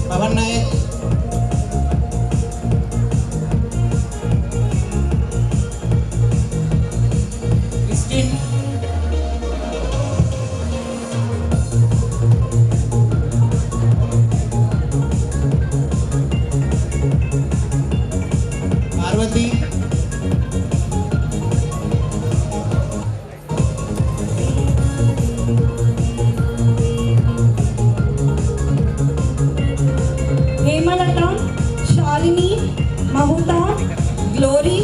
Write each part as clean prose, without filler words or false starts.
Pawan Nayak, Kristin, Parvati, Hemalatha, Shalini, Mahuta, Glory,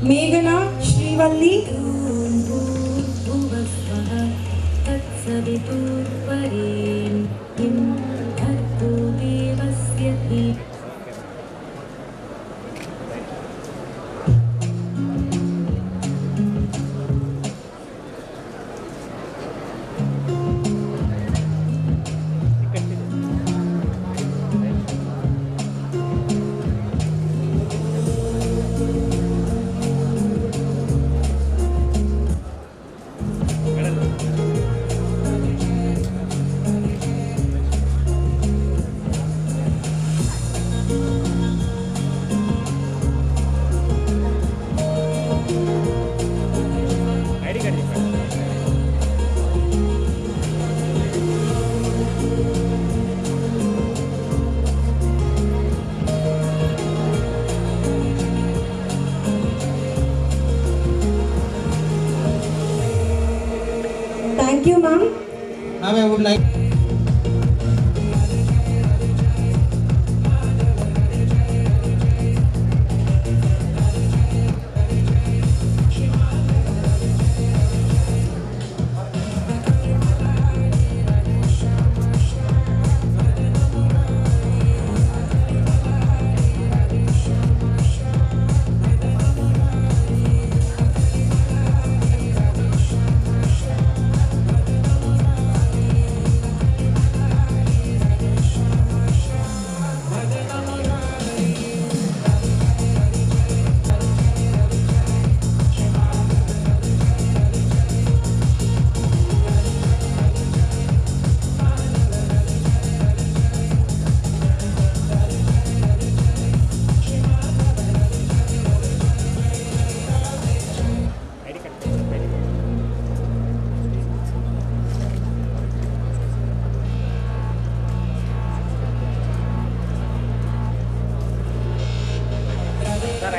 మేఘన, Srivalli, thank you ma'am. Now I would like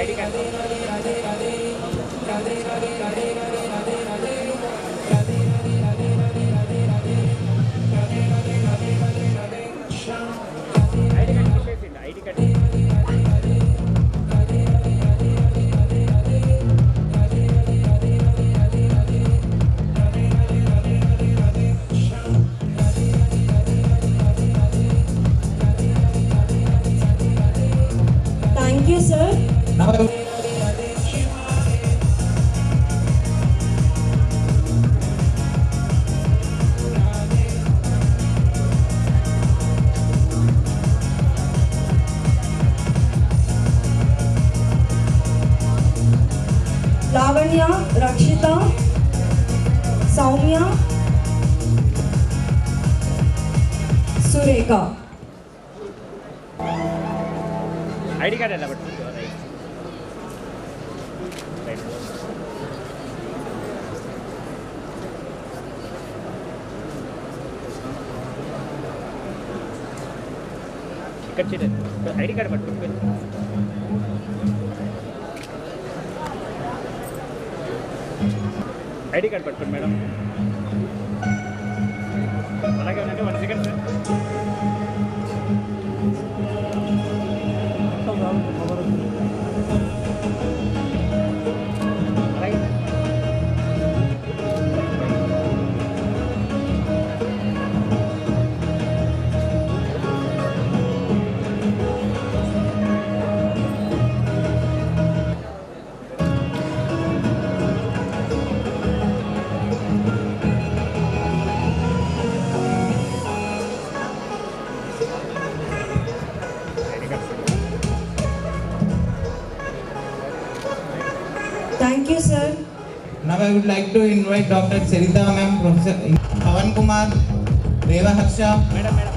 ID card thank you sir. now I would Lavanya, Rakshita, Soumya, Surekha. ID card ఎలా పట్టుకుంటారు? ఇక్కడ చూడండి, ID card పట్టుకుంటారు. ID card పట్టుకోండి madam. అలాగే ఉందంటే 1 సెకండ్ సార్. అలాగే you, sir. Now I would like to invite Dr. Sarita ma'am, Professor Pavan Kumar, Reva Harsha, madam madam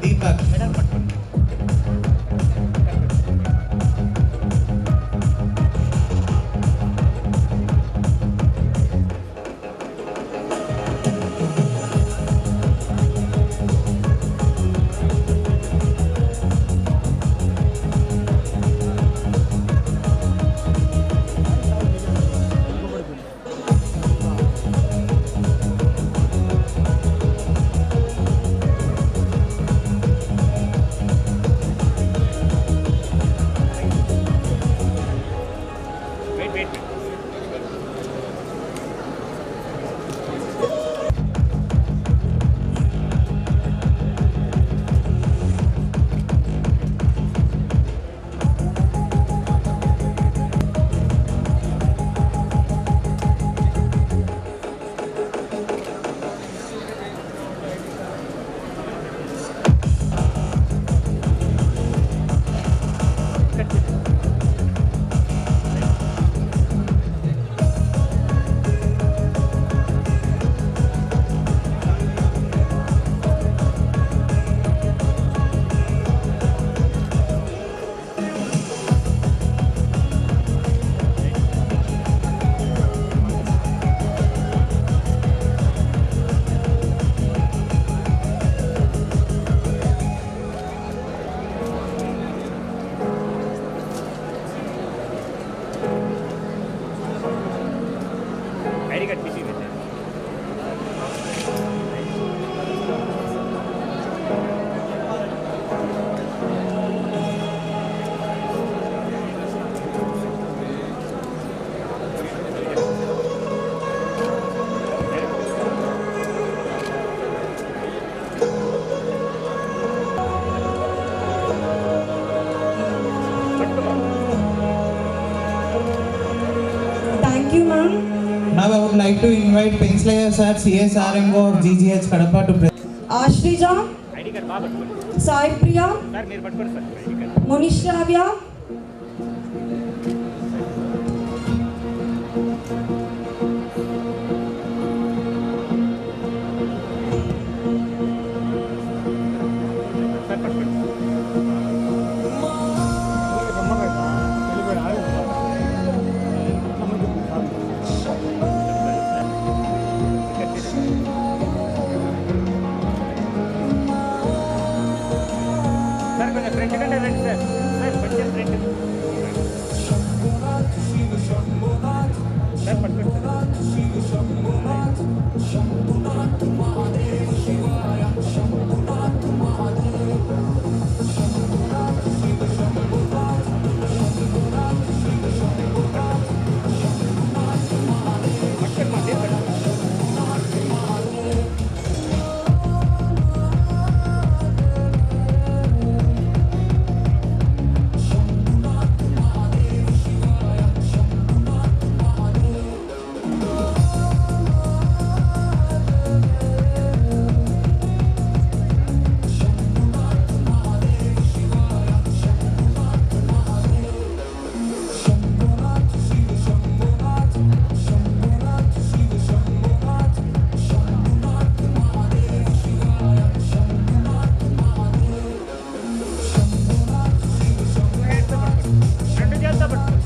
Deepak. Madam పట్టుకోండి. వెయిట్ వెయిట్ ఐడి కార్డ్ తీసి పెట్టండి. Thank you, ma'am. Now I would like to invite Penslayer sir, CSRMO of GGH Kadapa to present. Ashrija, ID card బాగా పట్టుకోండి. Sai Priya, sir మీరు పట్టుకోండి sir ID card. Monishravya, sir పట్టుకోండి. Sir కొంచెం front కంటే రండి సార్. సార్ కొంచెం front. Sir పట్టుకోండి సార్. పట్టుకోండి మా దగ్గర పట్టుకోండి. రెండు చేస్తా పట్టుకోండి.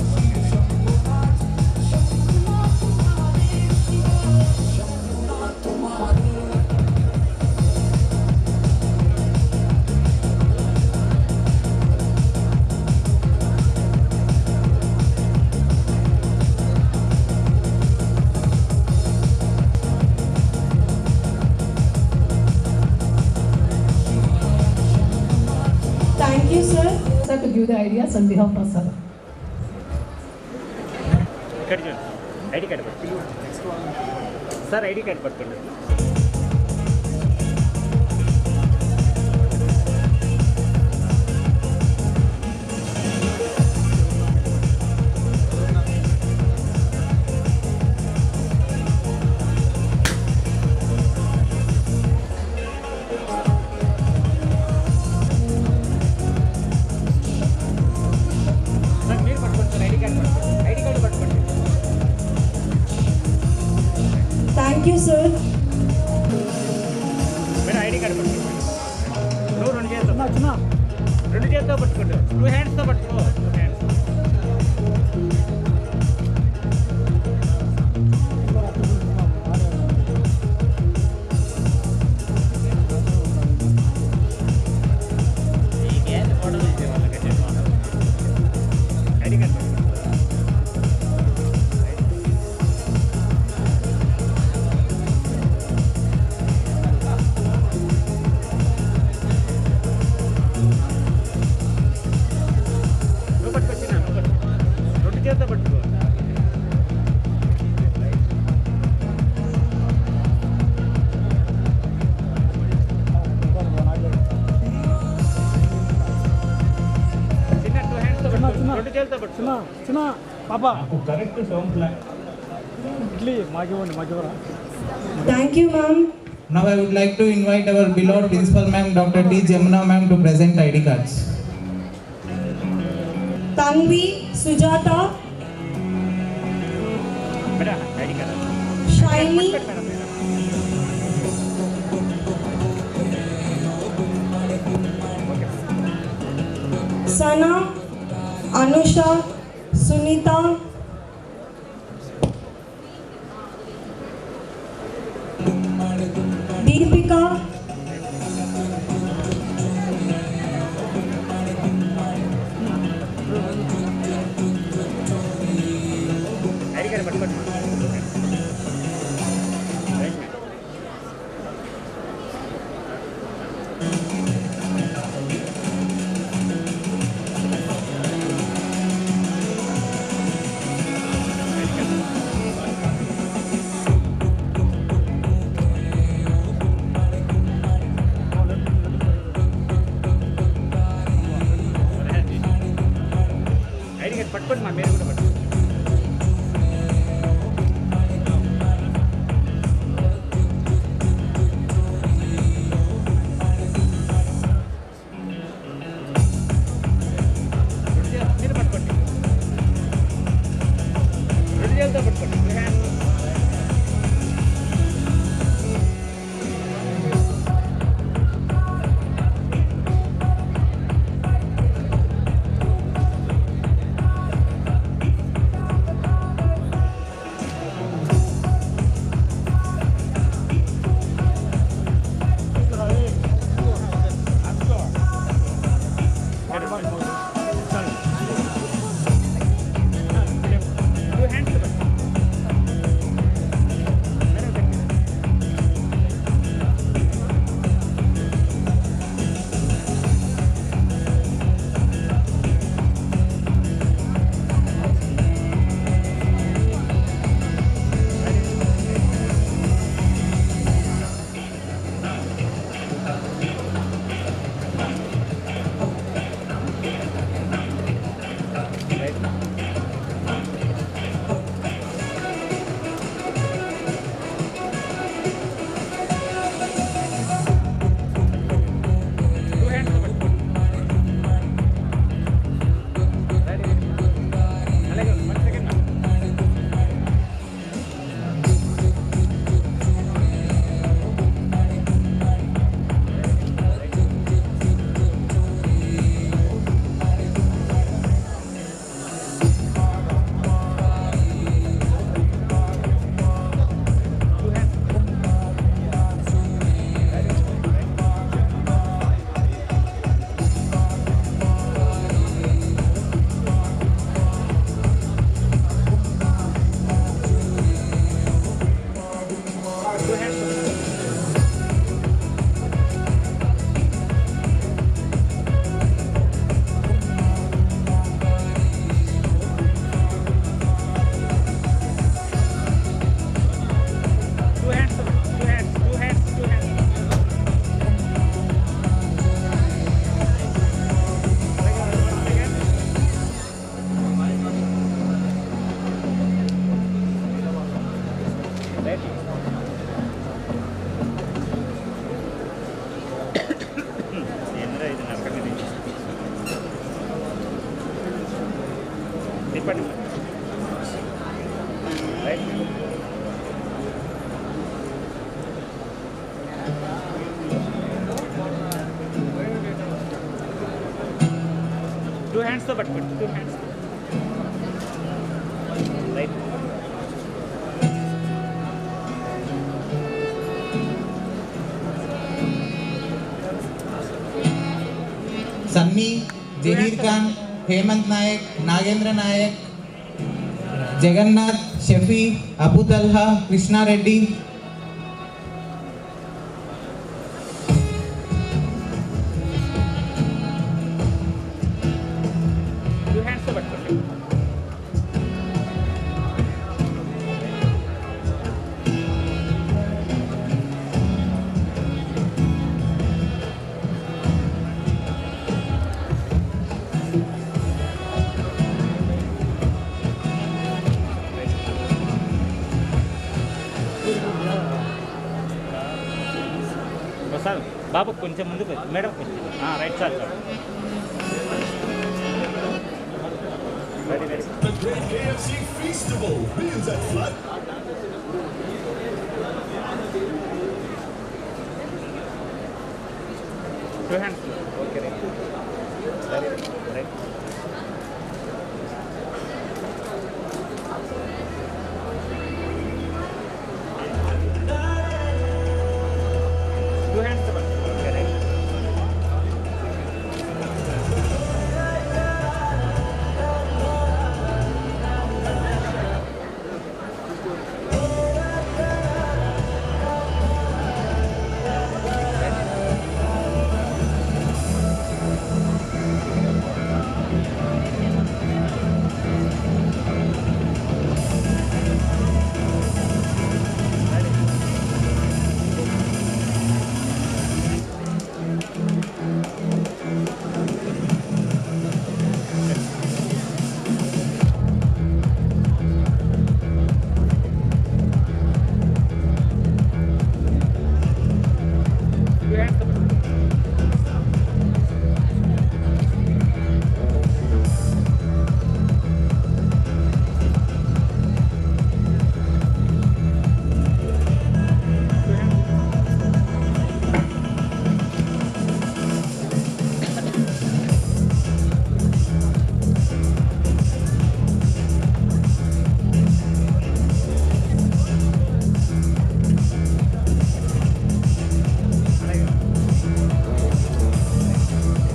thank you, sir. Sir, to give the ideas on behalf of Sir. ఇక్కడ చూడండి ఐడి కార్డ్ పట్టుకోండి. సార్ ఐడి కార్డ్ పట్టుకోండి. సార్ మీరు పట్టుకోండి సార్ ఐడి కార్డ్ పట్టుకోండి. ఐడి కార్డు పట్టుకోండి. రెండు చేతితో పట్టుకోండి, 2 హ్యాండ్స్తో పట్టుకో, 2 హ్యాండ్స్. ఐడి కార్డ్ పట్టుకో. నువ్వు పట్టుకొచ్చినా, నువ్వు పట్టుకో, రెండు చేతితో పట్టుకో. చిన్న 2 హ్యాండ్స్తో పట్టుకో, రెండు చేతితో పట్టుకో. చిన్న పాప కరెక్ట్ సౌండ్ ప్లాన్. ఇడ్లీ మాకివ్వండి మాకివ్వరా. Thank you, ma'am. Now I would like to invite our beloved principal ma'am, Dr. D. Jamuna ma'am, to present ID cards. Tanvi Sujata, madam ID card. Shiny, Sana, Anusha, Sunita, Deepika, ID card పట్టుకోండి. Right madam. ID card పట్టుకోండి మా, మీరు కూడా పట్టుకోండి. మీరు పట్టుకోండి, రెండు చేతులతో పట్టుకోండి, 2 హ్యాండ్స్. చెప్పండి రైట్ టూ హ్యాండ్స్తో పట్టుకోండి, two hands. Right. Sunny, Zaheer Khan, Hemant Nayak, Nagendra Nayak, Jagannath, Shafi, Abu Talha, Krishna Reddy. Two హ్యాండ్స్తో పట్టుకోండి. సార్ బాబు కొంచెం ముందుకు మేడం కొంచెం right sir. Ready ready. The Great KFC Feastival meals at Flood. Two hands. Okay right. Right. Two hands. Okay right.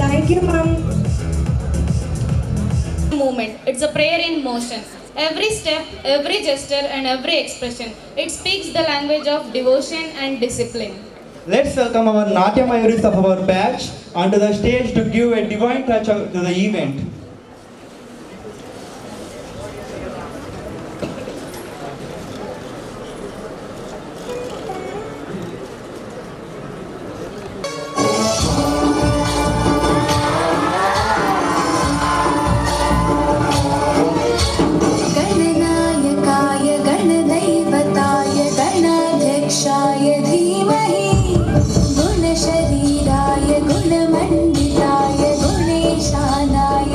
Thank you, ma'am. Movement. It's a prayer in motion. Every step, every gesture, and every expression. It speaks the language of devotion and discipline. Let's welcome our Natya Mayuris of our batch onto the stage to give a divine touch to the event. गणनायकाय गणदैवताय गणाध्यक्षाय धीमहि गुणशरीराय गुणमण्डिताय गुणेशानाय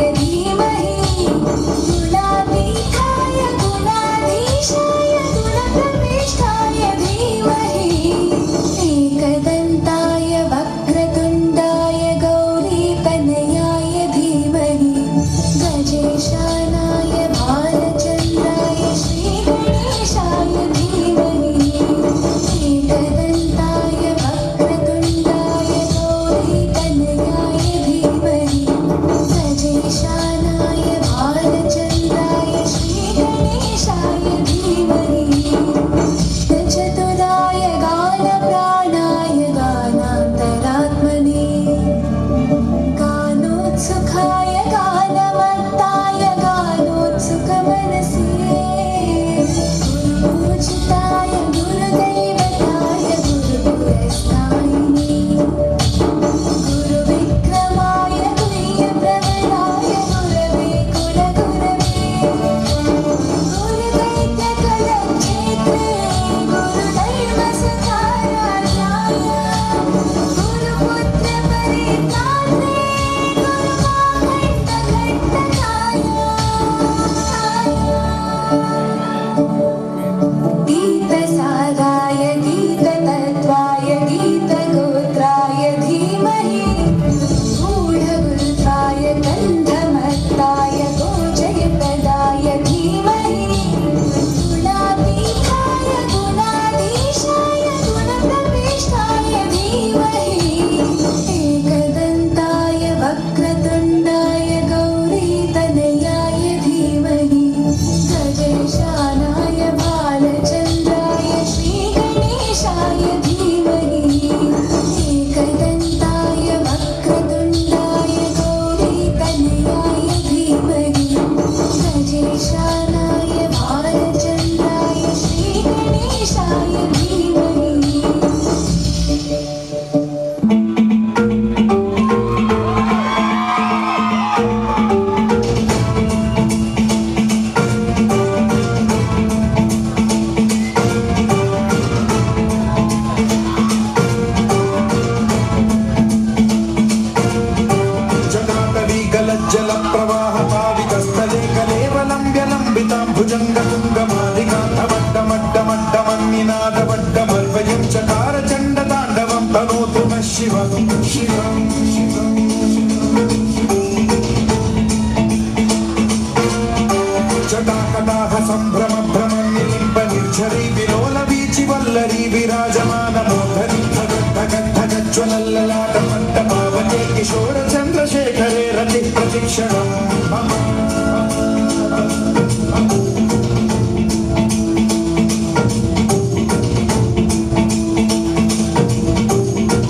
तल्लि प्रतिक्षणं मम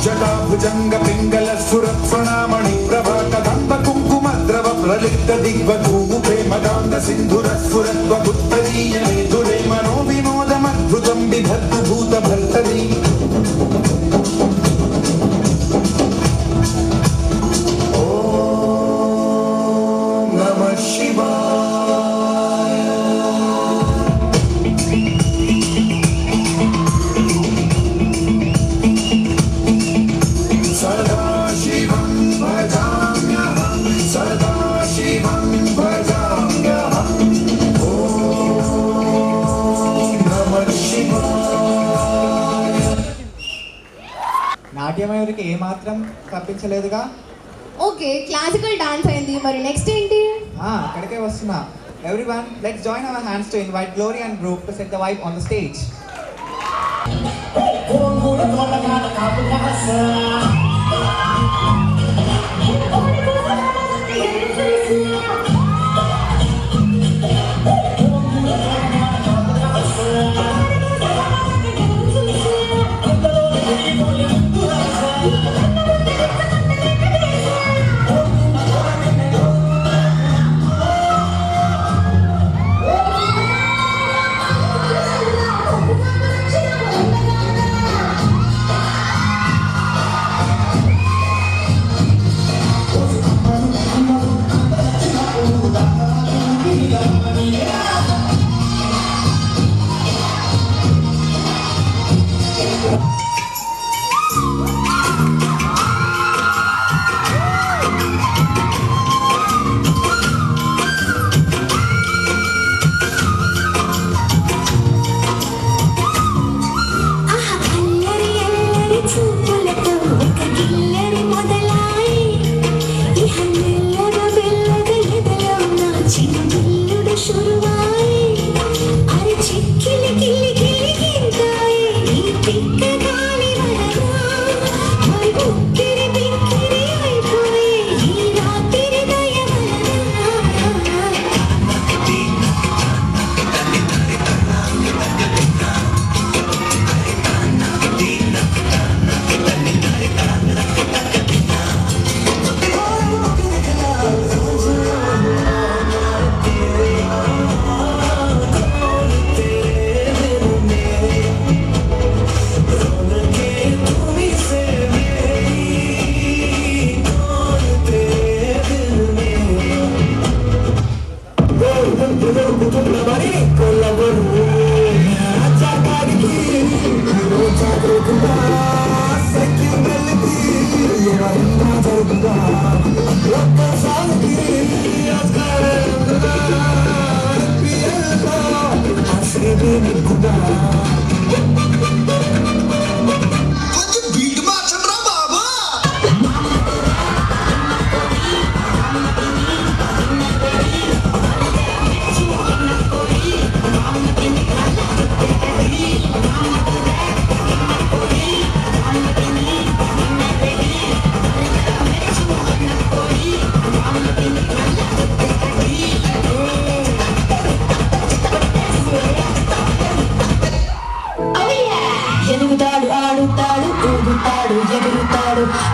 जटाभुजंग पिंगल सुरत्वनामणि प्रभा कदंब कुंकुम द्रव प्रलिप्त दिग्वधूमु प्रेमदान्त सिंधुर स्फुरत्व उत्तरीय मेधुरे मनो विनोदमद्भुतं बिभर्तु भूत भर्तरी ओम नमः शिवाय सदा शिवं भजाम्यहं सदा शिवं भजाम्यहं ओम नमः शिवाय నాట్యమయూరికి ఏమాత్రం తప్పించలేదుగా. ఓకే క్లాసికల్ డాన్స్ అయింది, మరి నెక్స్ట్ ఏంటి? అక్కడికే వస్తున్నా. Everyone, let's join our hands to invite Glory and group to set the vibe on the stage.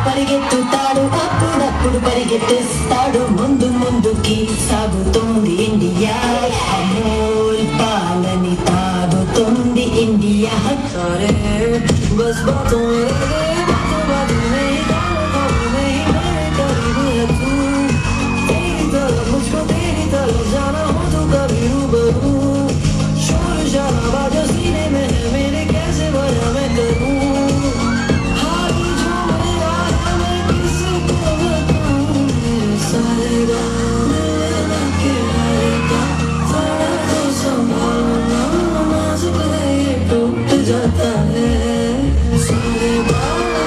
పరిగెత్తుతాడు అప్పుడప్పుడు పరిగెత్తిస్తాడు ముందు ముందుకి సాగుతోంది ఇండియా అమూల్ పాలని తాగుతోంది ఇండియా బస్ जाता है सारे बाल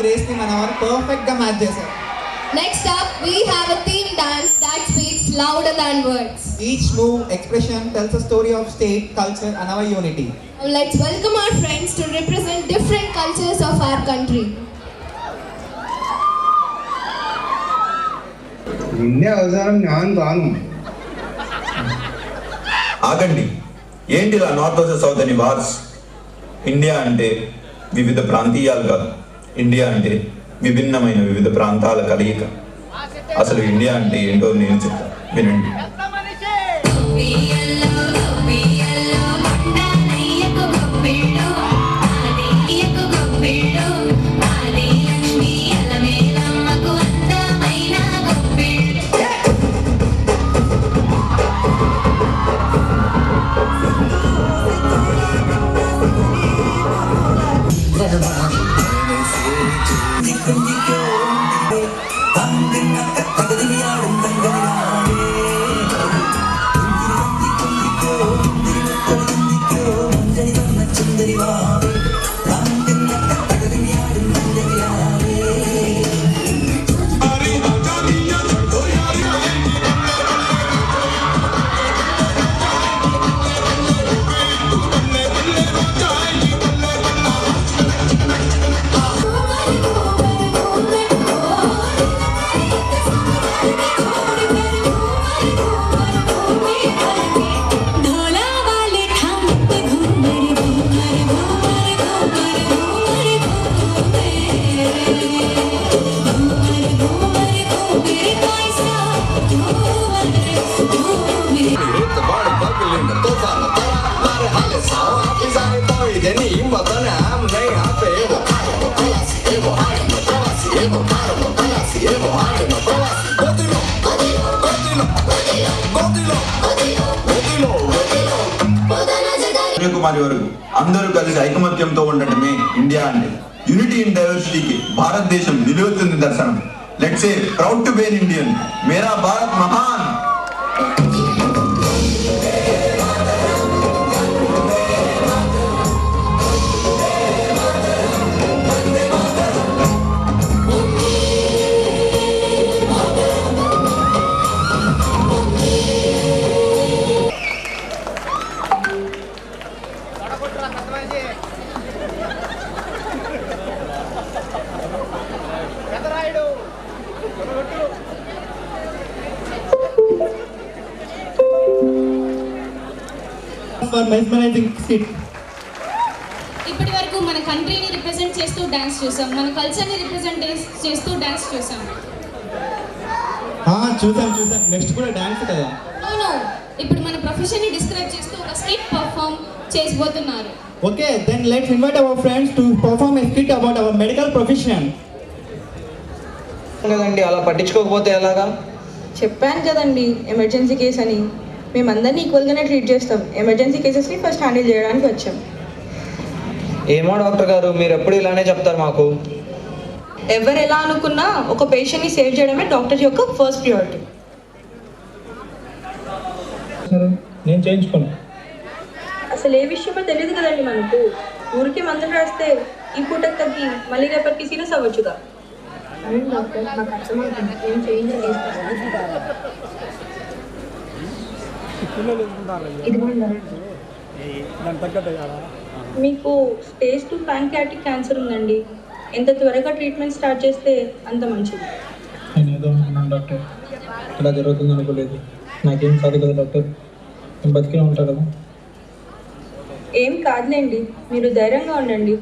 గ్రేస్ ని మన వారు పర్ఫెక్ట్ గా మ్యాచ్ చేశారు. Next up, we have a theme dance that speaks louder than words. Each move, expression tells a story of state, culture and our unity. Now let's welcome our friends to represent different cultures of our country. നിന്നെ അവസാനം ഞാൻ കാണും. ఆగండి, ఏంటి ఇలా north versus south అని wars? India అంటే వివిధ ప్రాంతీయాలు కాదు, ఇండియా అంటే విభిన్నమైన వివిధ ప్రాంతాల కలయిక. అసలు ఇండియా అంటే ఏంటో నేను చెప్తాను, వినండి. కన్యాకుమారి వరకు అందరూ కలిసి ఐకమత్యంతో ఉండటమే ఇండియా అంటే. యూనిటీ ఇన్ డైవర్సిటీకి భారతదేశం నిలువెత్తుంది దర్శనం. Let's say proud to be an Indian. మేరా భారత్ మహాన్. For mesmerizing skit. ఇప్పటి వరకు మన కంట్రీని రిప్రజెంట్ చేస్తూ డాన్స్ చూసాం, మన కల్చర్ని రిప్రజెంట్ చేస్తూ డాన్స్ చూసాం. చూసాం నెక్స్ట్ కూడా డాన్స్ కదా. అవును, ఇప్పుడు మన ప్రొఫెషన్ని డిస్క్రైబ్ చేస్తూ ఒక స్కిట్ పర్ఫామ్ చేయబోతున్నారు. Okay, then let's invite our friends to perform a skit about our medical profession. కదండి, అలా పట్టించుకోకపోతే ఎలాగా? చెప్పాను కదండి ఎమర్జెన్సీ కేస్ అని. మేమందరినీ ఈక్వల్గానే ట్రీట్ చేస్తాం. ఎమర్జెన్సీ కేసెస్ని ఫస్ట్ హ్యాండిల్ చేయడానికి వచ్చాం. ఏమో డాక్టర్ గారు, మీరు ఎప్పుడు ఇలానే చెప్తారు మాకు. ఎవరు ఎలా అనుకున్నా ఒక పేషెంట్ని సేవ్ చేయడమే డాక్టర్ యొక్క ఫస్ట్ ప్రియారిటీ. నేను చేయించుకోను. అసలు ఏ విషయమో తెలియదు కదండి మనకు. ఊరికి మందులు రాస్తే ఈ పూటకు తగ్గి మళ్ళీ రేపటికి సీరియస్ అవ్వచ్చుగా. డాక్టర్ నాకు అర్థమవుతుంది, నేను చేంజ్ మీకు స్టేజ్ 2 ప్యాంక్రియాటిక్ క్యాన్సర్ ఉందండి. ఎంత త్వరగా ట్రీట్మెంట్ స్టార్ట్ చేస్తే అంత మంచిది. నేను ఏదో అనుకున్నాను డాక్టర్, ఇలా జరుగుతుంది అనుకోలేదు. నాకేం కాదు కదా డాక్టర్, నేను బతికినే ఉంటా కదా. ఏం కాదులేండి, మీరు ధైర్యంగా ఉండండి.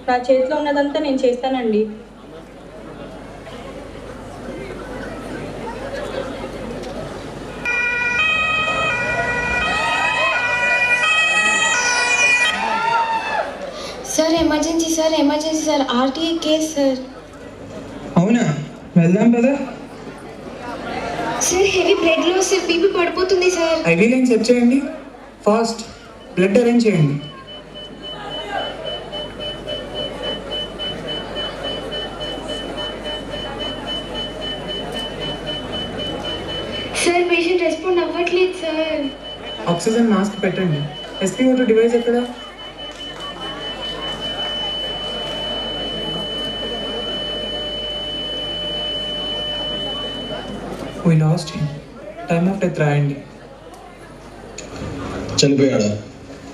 నా చేతిలో ఉన్నదంతా నేను చేస్తానండి. Sir emergency sir RTI case sir. అవునా, వెళ్దాం కదా. Sir heavy blood loss sir, BP పడిపోతుంది సార్. ఐవీ లైన్ సెట్ చేయండి, ఫాస్ట్ బ్లడ్ అరేంజ్ చేయండి. సార్ పేషెంట్ రెస్పాండ్ అవ్వట్లేదు సార్. ఆక్సిజన్ మాస్క్ పెట్టండి. SpO2 డివైస్ ఎక్కడ? We lost him. Time of death రాయండి. చనిపోయాడా?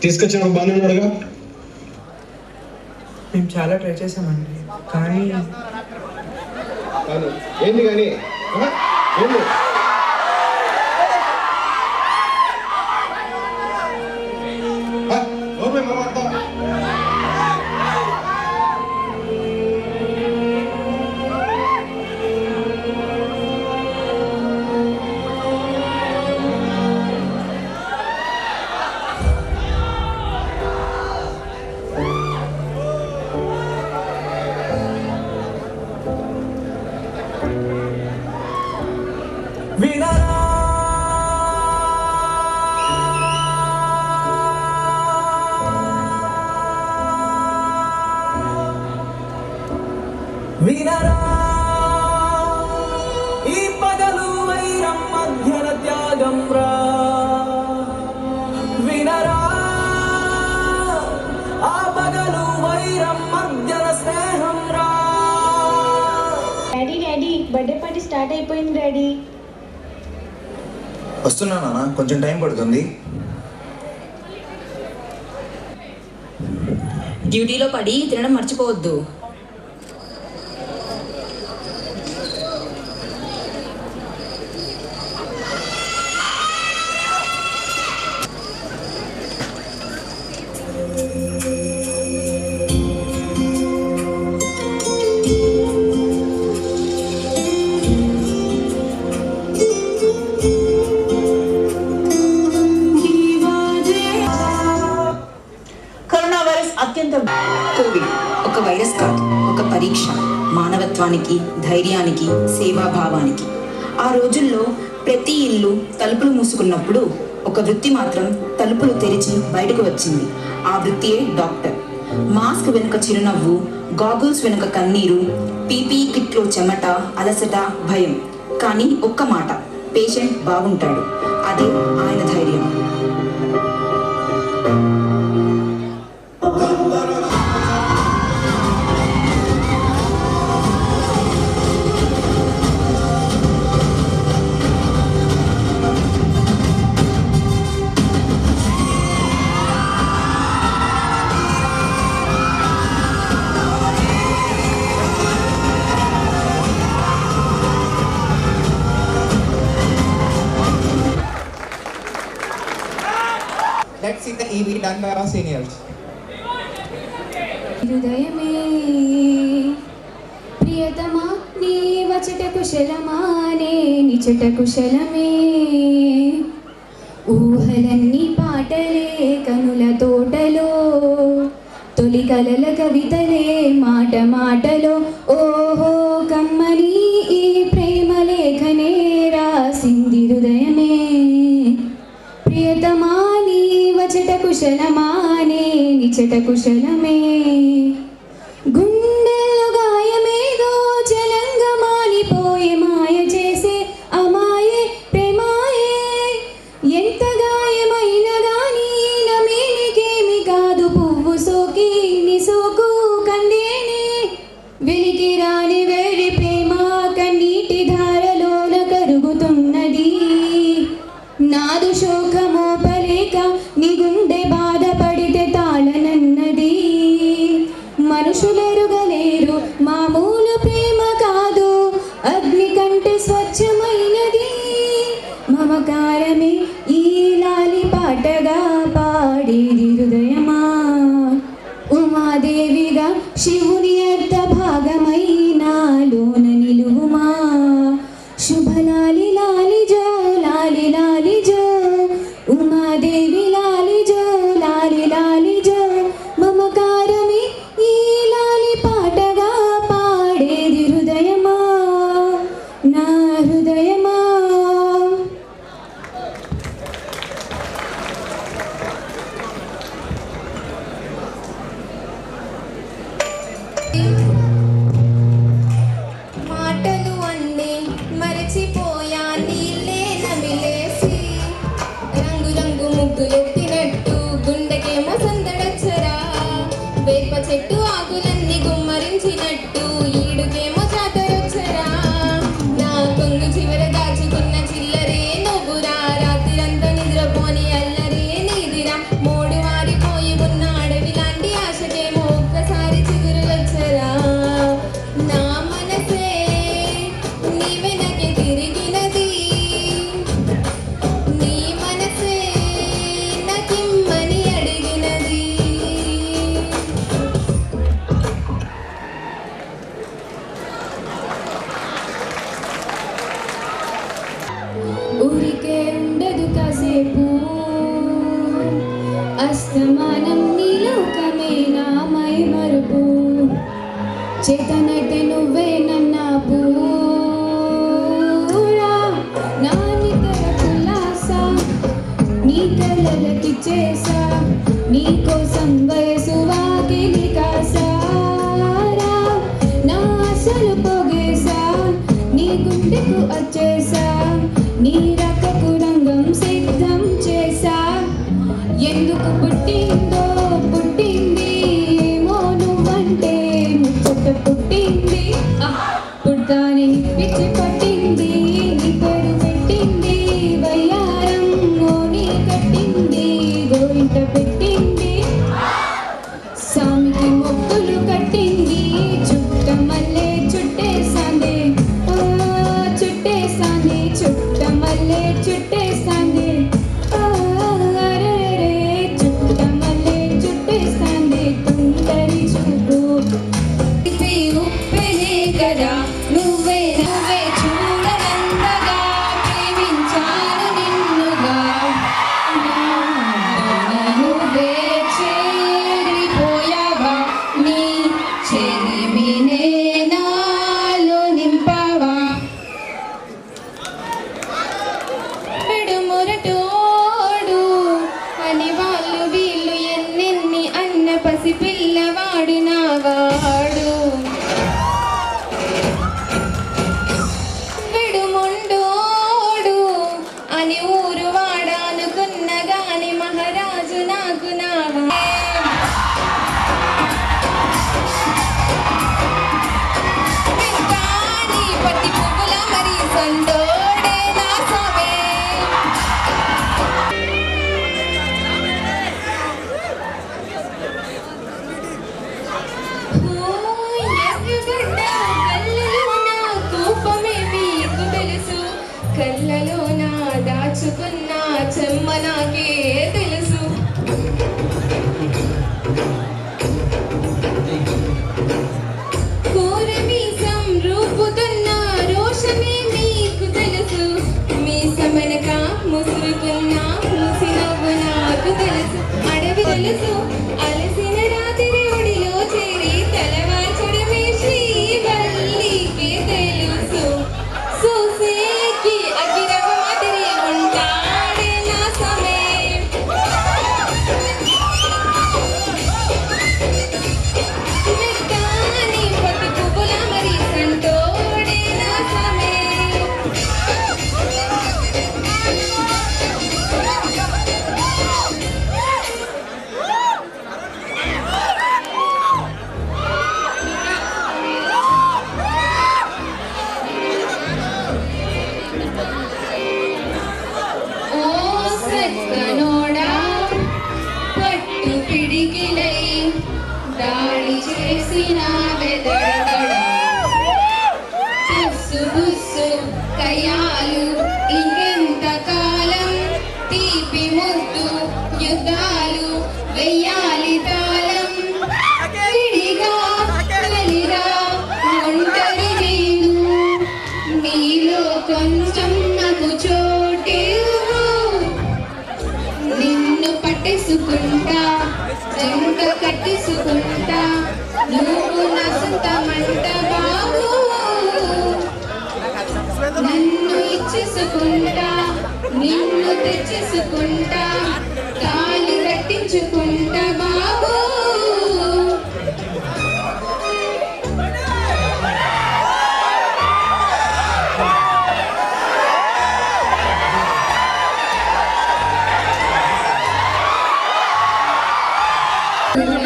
తీసుకొచ్చిన బాగానే ఉన్నాడుగా. మేము చాలా ట్రై చేసామండి, కానీ ఏంటి కానీ ఏంటి? వినరా ఈ పగలు వైరం మధ్యన త్యాగం రా. వినరా ఆ పగలు వైరం మధ్యన స్నేహం రా. డాడీ బర్త్డే పార్టీ స్టార్ట్ అయిపోయింది డాడీ. వస్తున్నా నాన్న, కొంచెం టైం పడుతుంది. డ్యూటీలో పడి తినడం మర్చిపోవద్దు. కోవిడ్ ఒక వైరస్ కాదు, ఒక పరీక్ష. మానవత్వానికి, ధైర్యానికి, సేవాభావానికి. ఆ రోజుల్లో ప్రతి ఇల్లు తలుపులు మూసుకున్నప్పుడు ఒక వృత్తి మాత్రం తలుపులు తెరిచి బయటకు వచ్చింది. ఆ వృత్తియే డాక్టర్. మాస్క్ వెనుక చిరునవ్వు, గాగుల్స్ వెనుక కన్నీరు, పీపీఈ కిట్లో చెమట, అలసట, భయం. కానీ ఒక్క మాట, పేషెంట్ బాగుంటాడు. అదే ఆయన ధైర్యం. Let's see the EV done by our seniors. హృదయమే ప్రియతమా నీ వచట కుశలమానే నిచట కుశలమే. ఊహలన్నీ పాటలే కనుల తోటలో, తొలి కలల కవితలే మాట మాటలో. ఓహో కమ్మని ఈ ప్రేమ లేఖనే రాసి ఇచ్చట కుశలమే గుండెల్లో గాయమేదో చలంగా మాలిపోయే మాయ చేసే అమాయే ప్రేమాయే ఎంత గాయమైన గాని నమేనికేమి కాదు పువ్వు సోకి నీ సోకు కందేనే వెలికి రాని వేడి ప్రేమ కన్నీటి ధారలోన కరుగుతున్నది నాదు శోకమోపలేక నీ గుండె బాధపడితే తాళనన్నది మనుషులెరుగలేరు మామూలు ప్రేమ కాదు అగ్ని కంటే స్వచ్ఛమైనది మమకారమే ఈ లాలి పాటగా పాడేది హృదయమా ఉమాదేవిగా శివుని అర్థ భాగమైనాలోన నిలువుమా శుభలాలి లాలి జో లాలి లాలి జో ఉమాదేవి లాలి జో లాలి లాలి జో మమకారమే ఈ లాలి పాటగా పాడేది హృదయమా నా హృదయమా. మాటలు అన్నీ మరచిపోయా నీళ్ళే నమిలేసి రంగు రంగు ముగ్గులెత్తినట్టు గుండెకేమో సందడచ్చరా వేప చెట్టు ఆకులన్నీ గుమ్మరించినట్టు ఈడుకేమో జాతరొచ్చరా నా కొంగు చివర దాచుకున్న చిల్లరే నువ్వురా రాత్రిరంతా నిద్రపోని అల్లరే నీదిరా మోడు వారిపోయి ఉన్న అడవి లాంటి ఆశకేమో ఒక్కసారి చిగురులొచ్చరా నా మనసే నీ వెనకే తిరిగినది నీ మనసే నాకిమ్మని అడిగినది ఊరికే ఉండదు కాసేపు అస్తమానం నీలోకమే నా మై మరుపు చేతనైతే నువ్వే నన్నా పూరా నా నిద్ర కులాస నీ కళ్ళకి చేసా నీ కోసం వయసు వాకిలి కాసారా నా అసలు పొగేసా నీ గుండెకు వచ్చేసా నీ రకకు రంగం సిద్ధం చేసా ఎందుకు పుట్టిందో పుట్టింది ఏమో నువ్వంటే ముచ్చట పుట్టింది పుడతానే పిచ్చి పట్టింది నీ పేరు పెట్టింది వయ్యారం మోని కట్టింది గోరింట పెట్టింది సామికి మొక్కులు కట్టింది చుట్ట మల్లె చుట్టేసాంది చుట్టేసాంది చుట్ట మల్లె చుట్టేసాంది అరెరే చుట్ట మల్లె చుట్టేసాంది తుంటరి చూపు ఉప్పెనే కదా నువ్వే నువ్వే చూడనందగా ప్రేమించాను నిన్నుగా నువ్వే చేరిపోయావా నీ చెలిమినే నాలో నింపావా విడుమురటోడు అని వాళ్ళు వీళ్ళు ఎన్నెన్ని అన్న పసి పిల్లవాడు నావాడు విడుముండోడు అని ఊరు వాడానుకున్న గాని మహారాజు నాకు నావా కానీ పట్టి పువ్వుల మరి సందోడే నా సమే కళ్ళలో నా దాచుకున్న చెమ్మ నాకే తెలుసు కోరమీసం రూపుతున్న రోషమే మీకు తెలుసు మీసమనక ముసురుకున్న ముసినవ్వు నాకు తెలుసు అడవి తెలుసు అలసిన రాత్రి ఒడిలో చేరి తలవాచడమే శ్రీవల్లికి తెలుసు సూసేకి అగిరవ మాదిరి ఉంటాడే నా సమయం వెదడగడా చుస్సు బుస్సు కయాలు ఇంకెంత కాలం తీపి ముద్దు యుద్ధాలు వెయ్యాలి తాళం విడిగా వెలిగా ఒంటరి నేను నీలో కొంచెం నాకు చోటివ్వు నిన్ను పట్టేసుకుంటా జంట కట్టేసుకుంటా నువ్వు నా సొంతమంట బాబు నన్ను ఇచ్చేసుకుంటా నిన్ను తెచ్చేసుకుంటా తాళి కట్టించుకుంటా బాబు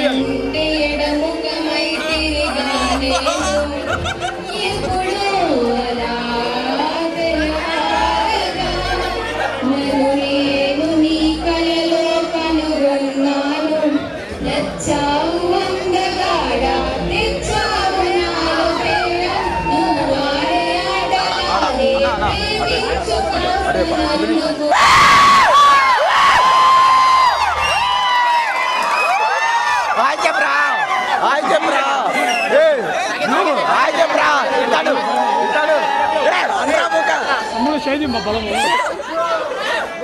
అంటే ఎడముఖమై తిరిగానేను ఎప్పుడో అలా తెలవారగా నన్ను నేను నీ కలలో కనుగొన్నాను నచ్చావు అందగాడా తెచ్చావు నాలో ప్రేమ నువ్వు ఆడే ఆటలాడే ప్రేమించుకున్నావు నన్ను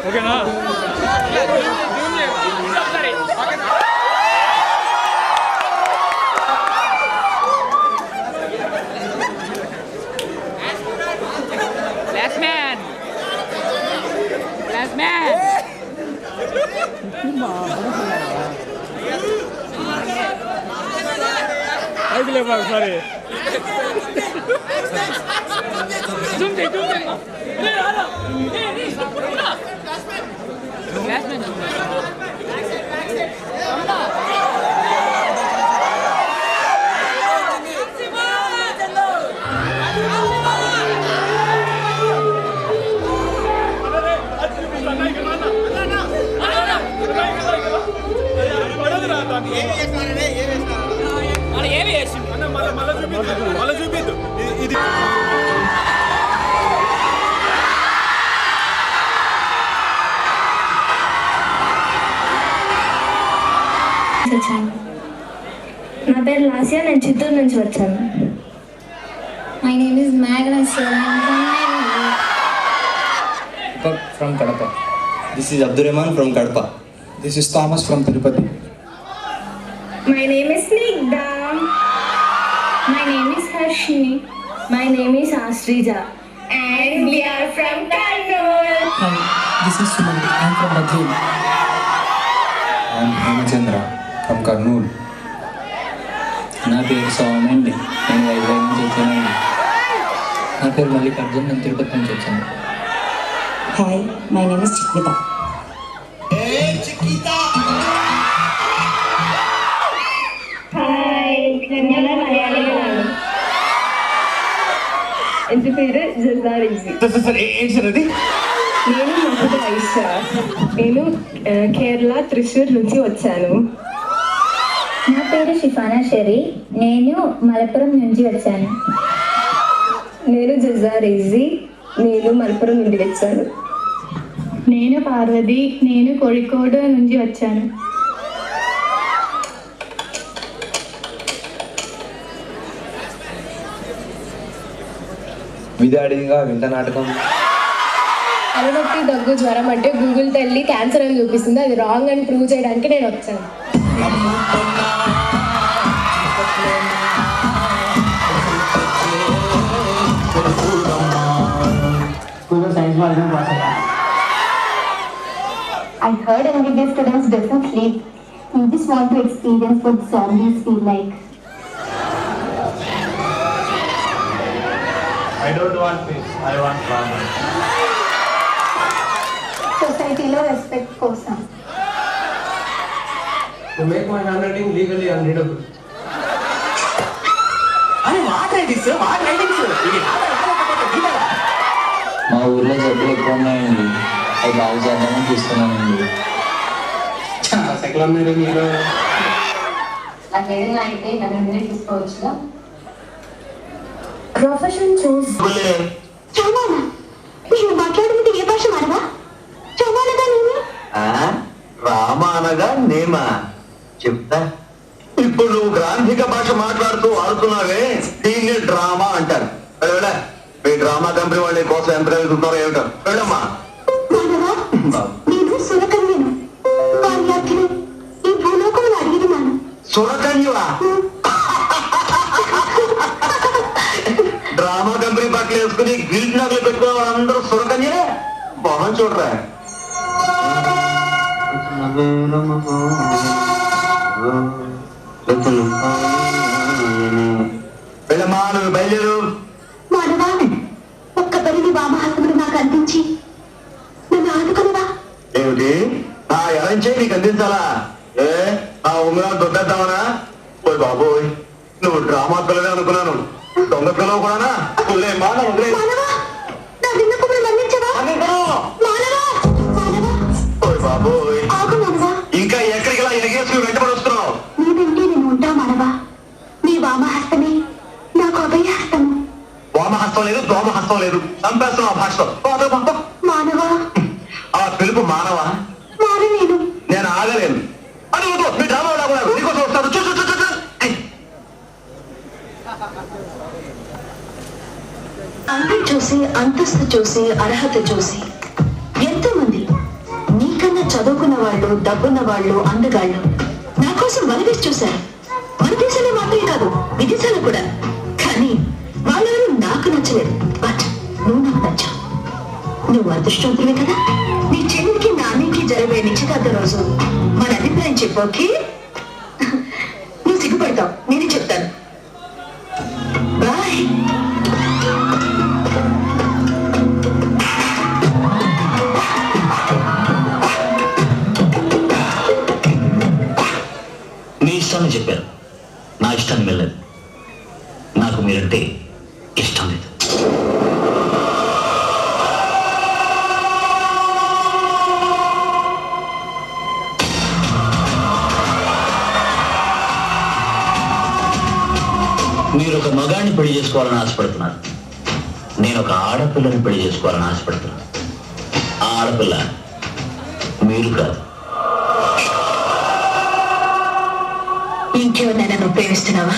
ఓకేనా అయితే సారీ చూపిద్దు ఇది నా పేరు లాస్యా, నేను చిత్తూరు నుంచి వచ్చాను. My name is Magna from Kadapa. This is Abdul Rehman from Kadapa. This is Thomas from Tirupati. My name is Snigdha. My name is Harshini. My name is Ashreeja. And we are from Kannur. Hi, this is Suman. I am from Badreen. I am Hemachandra from Kurnool. నా పేరు సోమ అండి, నేను వైజాగ్ నుంచి వచ్చానండి. నా పేరు మల్లికార్జున్, నేను తిరుపతి నుంచి వచ్చాను. Hi, my name is Chikvita. Hi, నేను మలయాళం. ఇంటి పేరు జల్దార్ ఈజీ. నేను మహుద్ ఐషా. నేను కేరళ త్రిశూర్ నుంచి వచ్చాను. నా పేరు షిఫానా షెరీ, నేను మలపురం నుంచి వచ్చాను. నేను జల్దార్ ఈజీ, నేను మలపురం నుండి వచ్చాను. నేను పార్వతి, నేను కోഴിക്കോട് నుంచి వచ్చాను. విధాడిగా వింత నాటకం. తలనొప్పి, దగ్గు, జ్వరం అంటే గూగుల్ తల్లి క్యాన్సర్ అని చూపిస్తుంది. అది రాంగ్ అని ప్రూవ్ చేయడానికి నేను వచ్చాను. I heard MBBS students doesn't sleep. We just want to experience what zombies feel like. I don't want peace, I want drama. సొసైటీలో రెస్పెక్ట్ కోసం. To make my handwriting legally unreadable. మా ఊర్లో జబ్బులు ఎక్కువ ఉన్నాయండి, అవి బాగు చేద్దామని చూస్తున్నానండి. సెకండ్ మీరు నాకు ఏదైనా అయితే నన్ను మీరే చూసుకోవచ్చుగా. ప్రొఫెషన్ చూస్ చౌమానా నేను మాట్లాడుతుంది ఏ భాష మానవా? చౌమానగా నేను రామానగా నేమా చెప్తా. ఇప్పుడు నువ్వు గ్రాంధిక భాష మాట్లాడుతూ ఆడుతున్నావే దీన్ని డ్రామా అంటారు. వెళ్ళా మీ డ్రామా కంపెనీ వాళ్ళ కోసం ఎంత వెళ్తున్నారో ఏమిటో వెళ్ళమ్మా. నేను సురకన్యను. కార్యార్థిని ఈ భూలోకంలో అడిగినాను. సురకన్యవా? డ్రామా కంపెనీ బట్టలు వేసుకుని గిల్ట్ నగలు పెట్టుకునే వాళ్ళందరూ సురకన్యలే. బాగుంది చూడరా. వెళ్ళమ్మా నువ్వు బయలుదేరు. మానవా ఒక్క పరిధి వామహస్తముడు నాకు అందించి నన్ను ఆదుకునవా? ఏమిటి నా ఎలంచే నీకు అందించాలా? ఏ నా ఉంగరాలు దొబ్బేద్దామనా? పోయి బాబోయ్ నువ్వు డ్రామా పిల్లవే అనుకున్నాను. దొంగ పిల్లవ కూడానా? బాబోయ్ ఇంకా ఎక్కడికి ఇలా ఎనగేసుకుని వెంటబడి వస్తున్నావు? నీదంటే నేను ఉంటా మానవా. నీ వామహస్తమే నాకు అభయహస్తము. వామహస్తం లేదు దోమహస్తం లేదు. చంపేస్తున్నావు ఆ భాషతో. మానవా ఆ పిలుపు మానవా? మానలేను. నేను ఆగలేను. అని మీ డ్రామా లాగున్నారు. నీకోసం వస్తాను. అందం చూసి అంతస్తు చూసి అర్హత చూసి ఎంతో మంది నీకన్నా చదువుకున్న వాళ్ళు డబ్బున్న వాళ్ళు అందగాళ్ళు నా కోసం వనవేసి చూశారు. మన దేశంలో మాత్రమే కాదు విదేశాలు కూడా. కానీ వాళ్ళెవరూ నాకు నచ్చలేదు. బట్ నువ్వు నాకు నచ్చావు. నువ్వు అదృష్టవంతులే కదా. నీ చెల్లికి నాన్నకి జరగబోయే నిశ్చితార్థ రోజు మన అభిప్రాయం చెప్పోకే. నువ్వు సిగ్గుపడతావు. నేనే చెప్తాను. బాయ్. మీ ఇష్టాన్ని చెప్పారు. నా ఇష్టాన్ని వెళ్ళలేదు. నాకు మీరంటే ఇష్టం లేదు. మీరు ఒక మగాడిని పెళ్లి చేసుకోవాలని ఆశపడుతున్నారు. నేను ఒక ఆడపిల్లని పెళ్లి చేసుకోవాలని ఆశపడుతున్నాను. ఆ ఆడపిల్ల మీరు కాదు. ఇంకెవరినైనా నువ్వు ప్రేమిస్తున్నావా?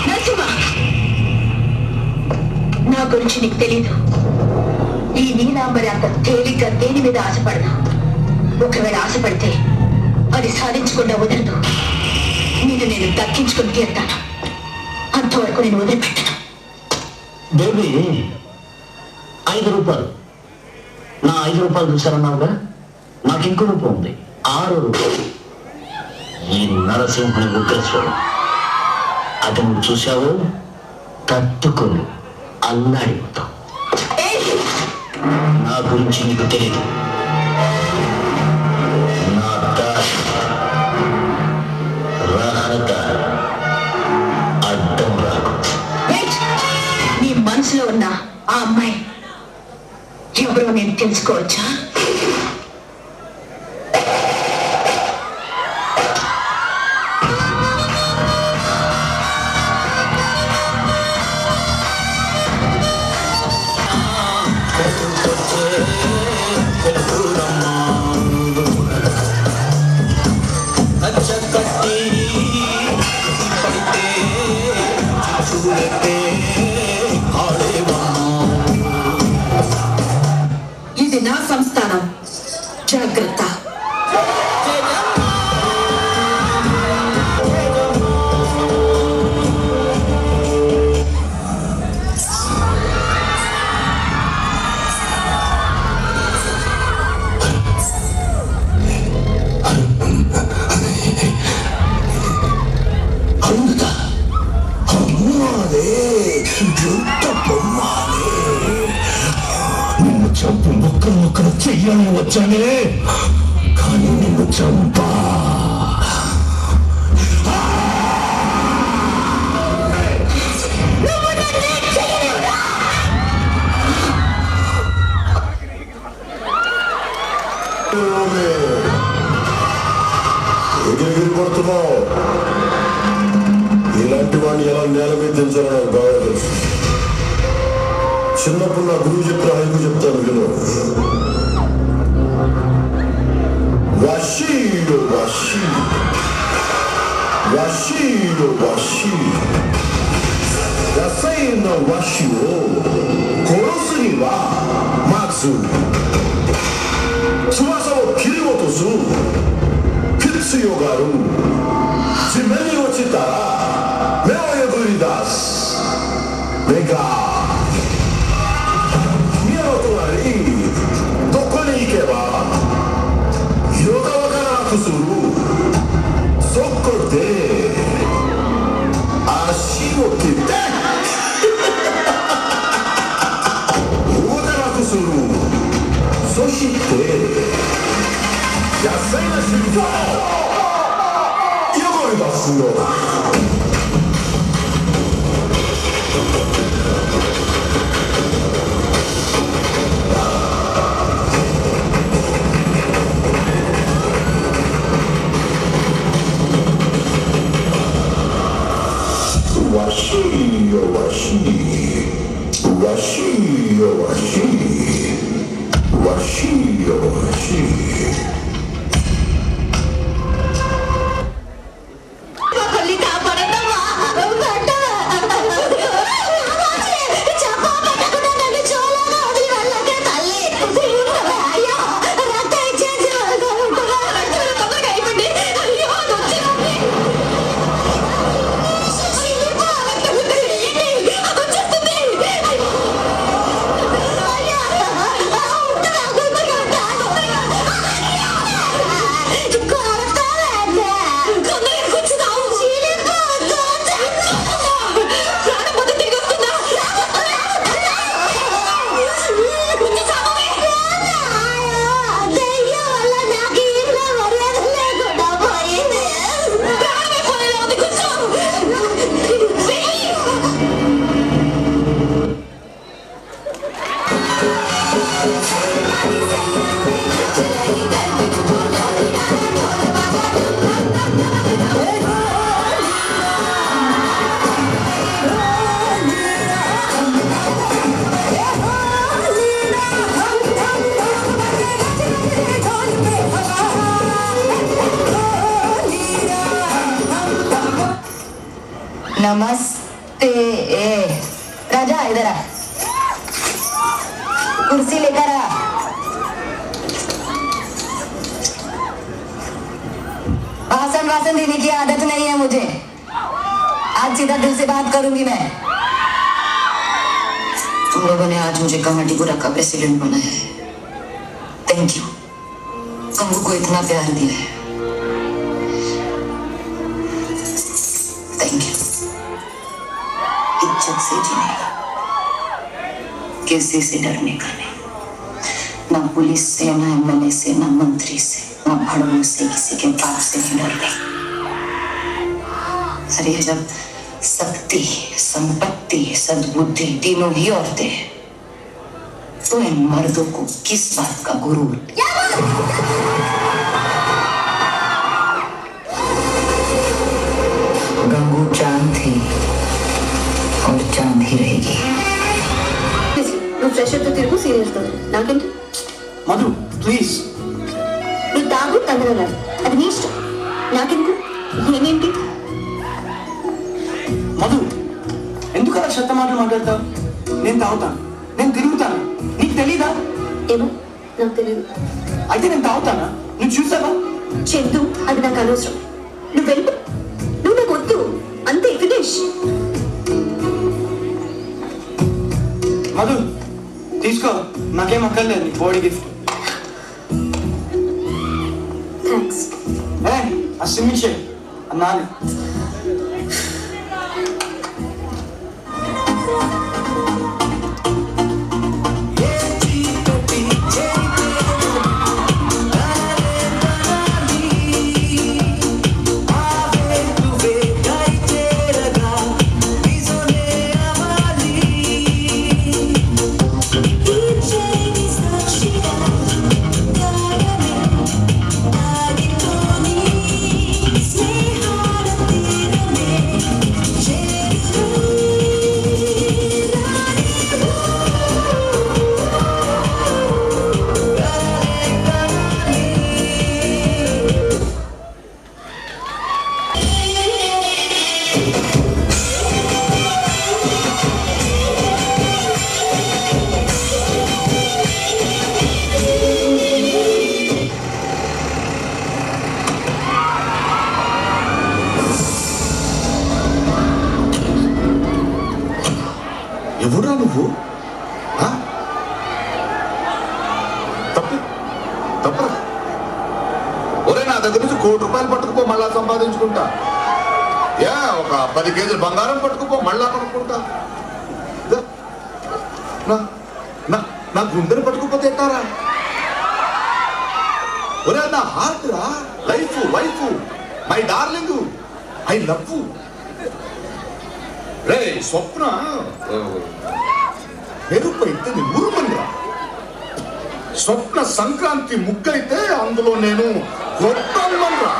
నరసింహ నా గురించి నీకు తెలీదు. ఈ నీలాంబరి అంత తేలిగ్గా దేని మీద ఆశపడదా. ఒకవేళ ఆశపడితే అది సాధించకుండా వదలదు. నేను దక్కించుకుని తీరుతాను. అంతవరకు నేను వదిలిపెట్టను. బేబీ 5 రూపాయలు. నా 5 రూపాయలు చూసారన్నావుగా. నాకు ఇంకో రూపాయి ఉంది. 6 రూపాయలు. ఈ నరసింహుని ఉగ్రస్వరం అది నువ్వు చూసావు తట్టుకొని అల్లాడిపోతావు. నా గురించి నీకు తెలియదు. నా దారి రహదారి అడ్డం రాకు. నీ మనసులో ఉన్న ఆ అమ్మాయి ఎవరో నేను తెలుసుకోవచ్చా? ఇది నా సంస్థానం. జాగ్రత్త. నిన్ను చంపి ముక్కలు చెయ్యాలని వచ్చానే, కానీ నిన్ను చంపా. బాగా తెలుసు. చిన్నప్పుడు నా గురువు చెప్పిన హైకు చెప్తాను విను. వషీడు వషీ వషీడు వషీ రసైన వషియో కొరసుని వా మాక్సు సువాసవ కిరివోతోసు కిత్సుయో గారు జిమెని వచ్చితారా మేవయ గురిదాస్ వెగా మియోతోరి దొక్కని ఇకేవా యోగవకన కుసురు సొక్కోతే ఆశివో కితే యోగన కుసురు సోషితే 야세나 신고 이걸 봤어요. 와시요 와시 와시요 와시 와시요 와시 नमस्ते। राजा इधर आ, कुर्सी लेकर आ। भाषण वासन देने की आदत नहीं है मुझे, आज सीधा दिल से बात करूंगी मैं। तुम लोगों ने आज मुझे कमाटीपुरा का प्रेसिडेंट बनाया है, थैंक यू। कंगू को इतना प्यार दिया है, थैंक यू। इज्जत से जीने का, किसी से डरने का नहीं, ना पुलिस से, ना एमएलए से, ना मंत्री से, ना भड़ों से, किसी के बाप से नहीं डरने। अरे जब शक्ति, संपत्ति, सद्बुद्धि तीनों ही औरतें हैं, तो इन मर्दों को किस बात का गुरूर? गंगू चांद थी और चांद ही रहेगी। ఫ్రెష్ తో తిరుగు సీరియస్ తో నాకేంటి మధు ప్లీజ్ నువ్వు తాగు తగ్గలేదు అది నీ ఇష్టం నాకెందుకు నేనేంటి మధు ఎందుకు అలా చెత్త మాటలు మాట్లాడతావు? నేను తాగుతాను, నేను తిరుగుతాను, నీకు తెలీదా? ఏమో నాకు తెలియదు. అయితే నేను తాగుతానా? నువ్వు చూసావా? చెద్దు అది నాకు అనవసరం. నువ్వు వెళ్ళు, నువ్వు నాకు వద్దు అంతే ఫినిష్. మధు తీసుకో, నాకేం అక్కర్లేదు, బాడీ గిఫ్ట్. థ్యాంక్స్. ఆ సిమించే అన్నాను. Stay hard. ఎవరా నువ్వు? తప్పు తప్పరా? ఒరే నా దగ్గర నుంచి ₹1,00,00,000 పట్టుకుపో, మళ్ళా సంపాదించుకుంటా. ఒక 10 కేజీలు బంగారం పట్టుకుపో, మళ్ళా పట్టుకుంటా. నా గుండెని పట్టుకుపోతే ఎట్టారా? ఒరే నా హార్ట్ రా, life wife, my darling, I love. రే స్వప్న పెరుపైతే నీ ఊరుమందిరా. స్వప్న సంక్రాంతి ముగ్గైతే అందులో నేను గొప్పమ్మరా.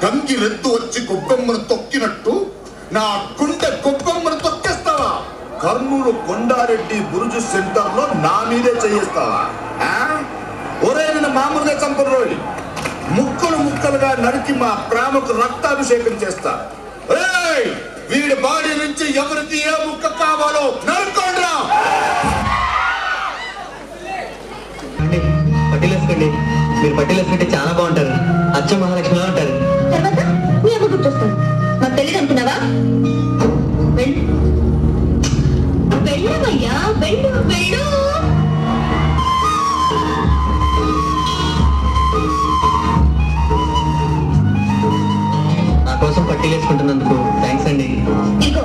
గంగిరెద్దు వచ్చి గొప్పమ్మను తొక్కినట్టు నా గుండె గొప్పమ్మను తొక్కేస్తావా? కర్నూలు కొండారెడ్డి బురుజు సెంటర్ లో నా మీదే చేయిస్తావా? ఒరే నేను మామూలుగా చంపరు రోజు ముక్కలు ముక్కలుగా నరికి మా ప్రేమకు రక్తాభిషేకం చేస్తా. వీడి బాడీ నుంచి ఎవరికి ఏ ముక్క కావాలో నరుకోండిరా. పట్టిలేసుకోండి, మీరు పట్టిలేసుకుంటే చాలా బాగుంటారు. అచ్చ మహాలక్ష్మిలా ఉంటారు. తర్వాత మీ అమ్మ గుర్తొస్తాను. మాకు తెలియదు అనుకున్నావా? వెళ్ళవయ్యా, వెళ్ళు వెళ్ళు. నా కోసం పట్టిలేసుకుంటున్నందుకు థ్యాంక్స్ అండి. ఇదిగో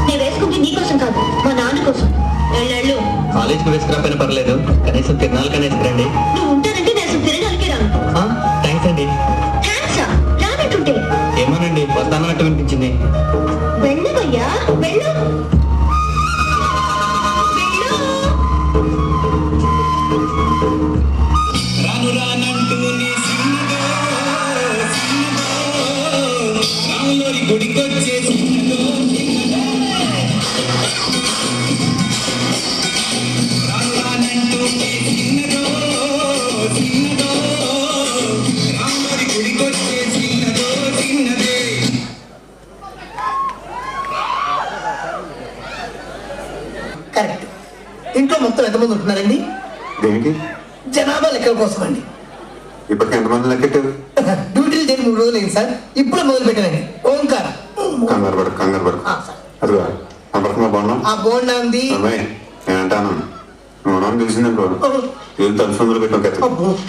నేను వేసుకుంటే నీకోసం కాదు, మా నాన్న కోసం. వెళ్ళు. కాలేజ్కి వేసుకురాపోయినా పర్లేదు, కనీసం తిరణాలకనే వేసుకురండి. నువ్వు ఉంటానంటే నేను తిరగాలికే రాను. థ్యాంక్స్ అండి. థ్యాంక్సా? రానట్టుంటే ఏమోనండి, వస్తానన్నట్టు వినిపించింది. వెళ్ళవయ్యా, వెళ్ళు. రాను రానంటూ నీ సిన్నదో రాములోని గుడికొచ్చే సిన్నదో రాను రానంటూ నీ సిన్నదో రాములోని గుడికొచ్చే సిన్నదే. కరెక్ట్. ఇంట్లో మొత్తం ఎంతమంది ఉంటున్నారండి? దేనికి? జనాభా లెక్కల కోసం అండి. ఇప్పటికి ఎంతమంది లెక్కెట్టారు? డ్యూటీలు చేరి 3 రోజులు అయింది సార్. ఇప్పుడు మొదలు పెట్టానండి. ఓంకార్. కంగారు పడు. అదిగా సంపర్కంగా బాగున్నాం. ఆ బోర్డు ఉంది. నేను అంటాను, నువ్వు నాన్న తెలిసిందంటో ఏం తలుసుందరూ పెట్టాం కదా.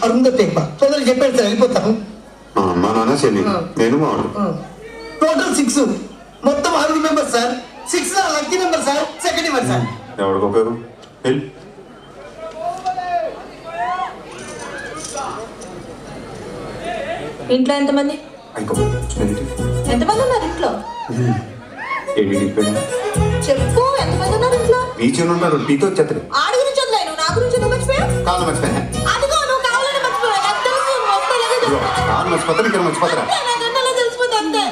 అరుంధతి తొందరగా చెప్పాడు సార్, వెళ్ళిపోతాను. మా నాన్న చెల్లి, నేను మావాడు. టోటల్ 6. మొత్తం 6 మెంబర్స్ సార్. 6 నా lucky number sir, second number sir. ఎవరికి ఉపయోగం? వెళ్ళి ఇంట్లో ఎంతమంది? ఎంతమంది ఉన్నారు ఇంట్లో? చెప్పు, ఎంతమంది ఉన్నారు ఇంట్లో? టీచర్ ఉన్నారు, టీతో వచ్చేస్తారు. ఆడి గురించి వదిలే, నువ్వు నా గురించి ఎందుకు మర్చిపోయావు? కాదు మర్చిపోయా. అదిగో నువ్వు కావాలని మర్చిపోయావు. నాకు తెలుసు, నువ్వు ఒక్కలాగే కాదు మర్చిపోతాను, ఇక్కడ మర్చిపోతారా? నాకన్నా తెలిసిపోతే అంతే.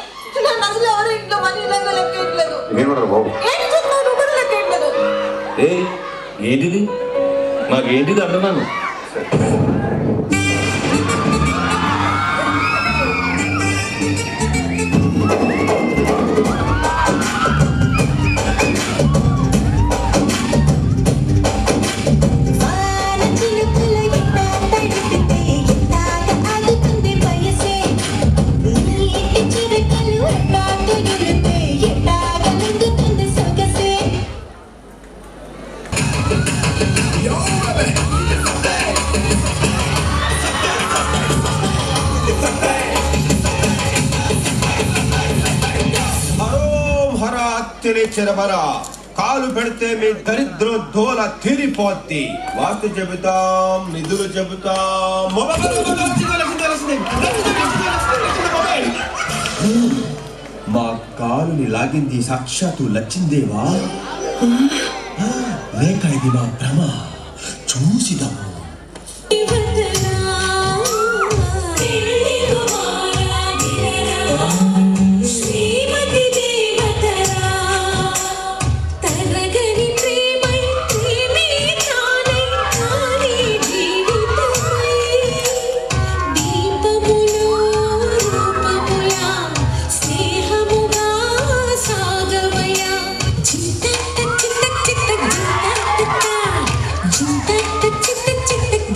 నన్ను అసలు ఎవరు ఇంట్లో మనీ ఇలాగో లెక్కట్లేదు. నేను కూడా బాబు ఏంటి చెప్తున్నావు? నువ్వు కూడా లెక్కట్లేదు. ఏంటిది? మాకేంటిది అంటున్నాను. చెరబరా కాలు పెడితే మీ దరిద్ర ధోల తీరిపోద్ది. వాస్తు చెబుతాం, నిధులు చెబుతాం. మా కాలుని లాగింది సాక్షాత్తు లచ్చిందేవా, లేక ఇది మా భ్రమ? చూసిదాము.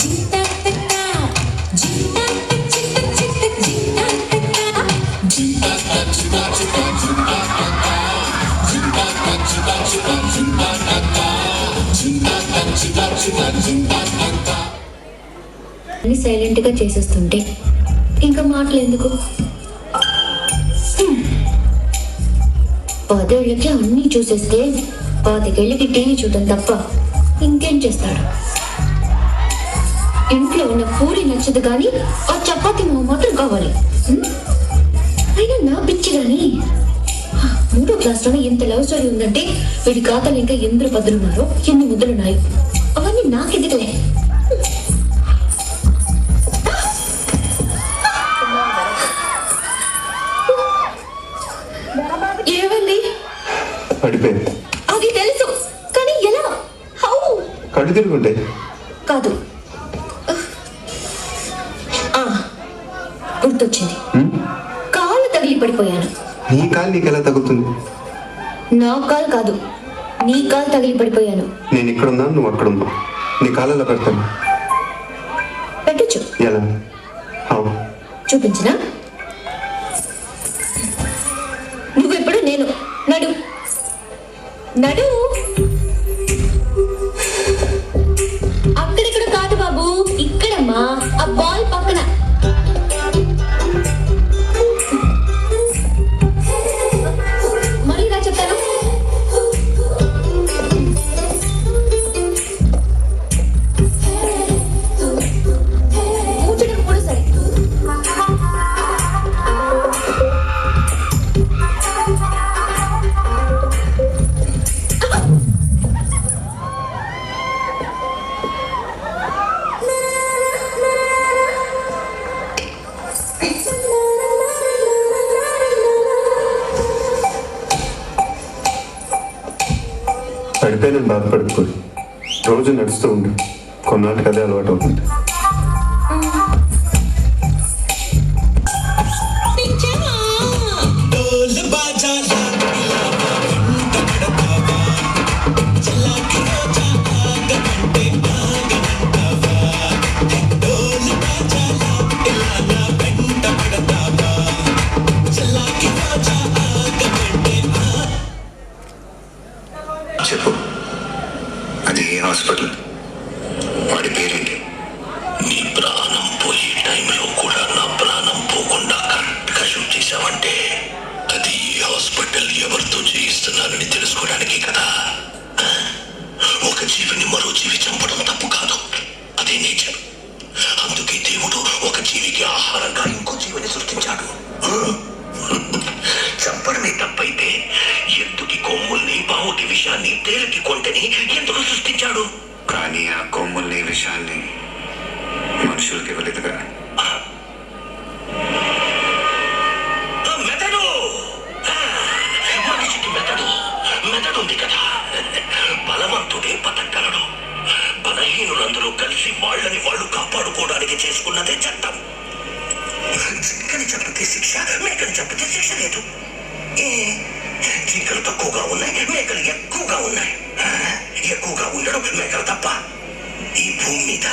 జింత అన్ని సైలెంట్గా చేసేస్తుంటే ఇంకా మాటలు ఎందుకు? 10 ఏళ్ళకి అన్నీ చూసేస్తే 25 ఏళ్ళకి టీవీ చూడడం తప్ప ఇంకేం చేస్తాడు? ఇంట్లో ఉన్న పూరి నచ్చదు కానీ ఆ చపాతీ మొహం మాత్రం కావాలి. అయినా నా పిచ్చి కానీ 3వ క్లాస్లోనే ఎంత లవ్ స్టోరీ ఉందంటే వీడి ఖాతాలు ఇంకా ఎందరు బదులున్నారో ఎన్ని ముద్దులున్నాయి అవన్నీ నాకెదిగలే. ఏమండి? పడిపోయింది. అది తెలుసు కానీ ఎలా? హౌ? కళ్ళు తిరుగుంటాయి. కాదు, గుర్తొచ్చింది. కాళ్ళు తగిలి పడిపోయాను. నీ కాలు నీకు ఎలా తగ్గుతుంది? నా కాలు కాదు, నీ కాలు తగిలి పడిపోయాను. నేను ఇక్కడున్నా, నువ్వు అక్కడున్నా. నీ కాలు ఎలా పెడతాను? పెట్టచ్చు. ఎలా? హౌ? చూపించినా? నువ్వెప్పుడు నేను నడు నడు. అక్కడెక్కడ కాదు బాబు, ఇక్కడమ్మా, ఆ బాల్ పక్కన. మరీ ఇలా చెప్తాను. కూర్చోడానికి కూడా సరే. పడిపోయిన బాధపడుకోరు. రోజు నడుస్తూ ఉండు, కొన్నాళ్ళకి అదే అలవాటు అవుతుంది. చెప్పు, అది ఏ హాస్పిటల్? వాడి పేరేంటి? నీ ప్రాణం పోయే టైంలో కూడా నా ప్రాణం పోకుండా కరెక్ట్గా షూట్ చేశావంటే అది ఏ హాస్పిటల్, ఎవరితో చేయిస్తున్నారని తెలుసుకోవడానికి కదా. ఒక జీవిని మరో జీవి చంపడం తప్పు కాదు, అదే నేచర్. అందుకే దేవుడు ఒక జీవికి ఆహారంగా ఇంకో జీవిని సృష్టించాడు. చంపడమే తప్పైతే ఎందుకు కొమ్ముల్ని, బావుకి విషయాన్ని, తేలికి కొంటని ఎందుకు సృష్టించాడు? కానీ ఆ కొమ్ముల్ని, విషయాన్ని మనుషులకి ఇవ్వలేదుగా. మెదడు, మనిషికి మెదడు ఉంది కదా. బలవంతుడే బతకగలడు. బలహీనులందరూ కలిసి వాళ్ళని వాళ్ళు కాపాడుకోవడానికి చేసుకున్నదే చట్టం. జింకని చంపితే శిక్ష, మేకని చంపితే శిక్ష లేదు. జింకలు తక్కువగా ఉన్నాయి, మేకలు ఎక్కువగా ఉన్నాయి. ఎక్కువగా ఉండడం మేకలు తప్ప. ఈ భూమి మీద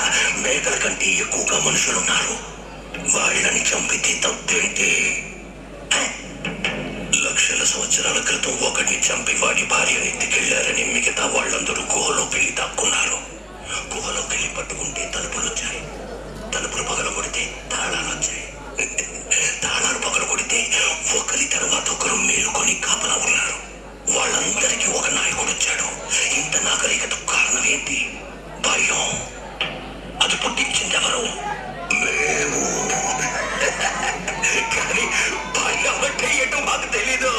మేకల కంటే ఎక్కువగా మనుషులున్నారు. వాళ్ళని చంపితే తప్పేంటి? లక్షల సంవత్సరాల క్రితం ఒకటిని చంపి వాడి భార్యని ఎత్తుకెళ్లారని మిగతా వాళ్ళందరూ గుహలోకి వెళ్ళి దాక్కున్నారు. గుహలోకి వెళ్ళి పట్టుకుంటే తలుపులు వచ్చాయి. తలుపులు పగల కొడితే తాళాలు వచ్చాయి. తాళాలు పగల కొడితే ఒకరి తర్వాత ఒకరు మేలుకొని కాపలా ఉన్నారు. వాళ్ళందరికీ ఒక నాయకుడు వచ్చాడు. ఇంత నాగరికతకు కారణం ఏంటి? భయం. అది పుట్టించింది ఎవరు? మేము. కానీ భయం అంటే ఏంటో మాకు తెలీదు.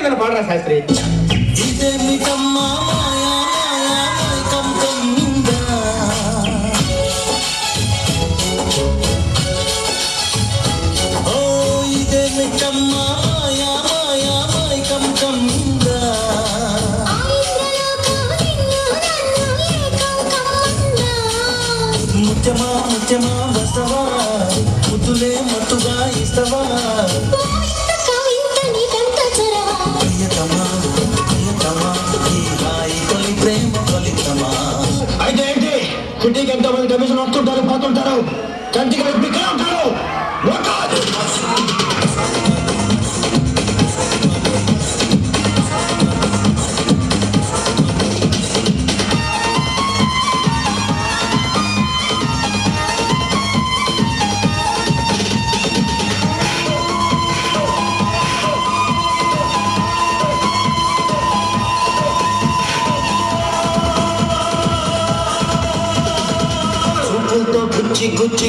ఏదైనా పాడరా శాస్త్రి. ముత్యమా ముత్యమా వస్తవా ముద్దులే మత్తుగా ఇస్తవా అయితే ఏంటి సిటీకి ఎంతమంది కమిషన్ వస్తుంటారు పోతుంటారు కంటికి ఇక్కడ ఉంటారు. గుచ్చి గుచ్చి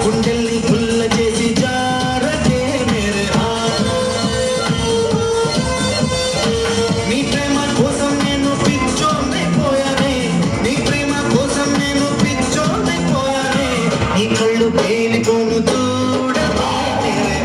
గుండెల్ని పుల్ల చేసి జారకే మేరే నీ ప్రేమ కోసం నేను పిచ్చోనైపోయానే నీ ప్రేమ కోసం నేను పిచ్చోనైపోయానే నీ కళ్ళు పేలికోను చూడవా మేరే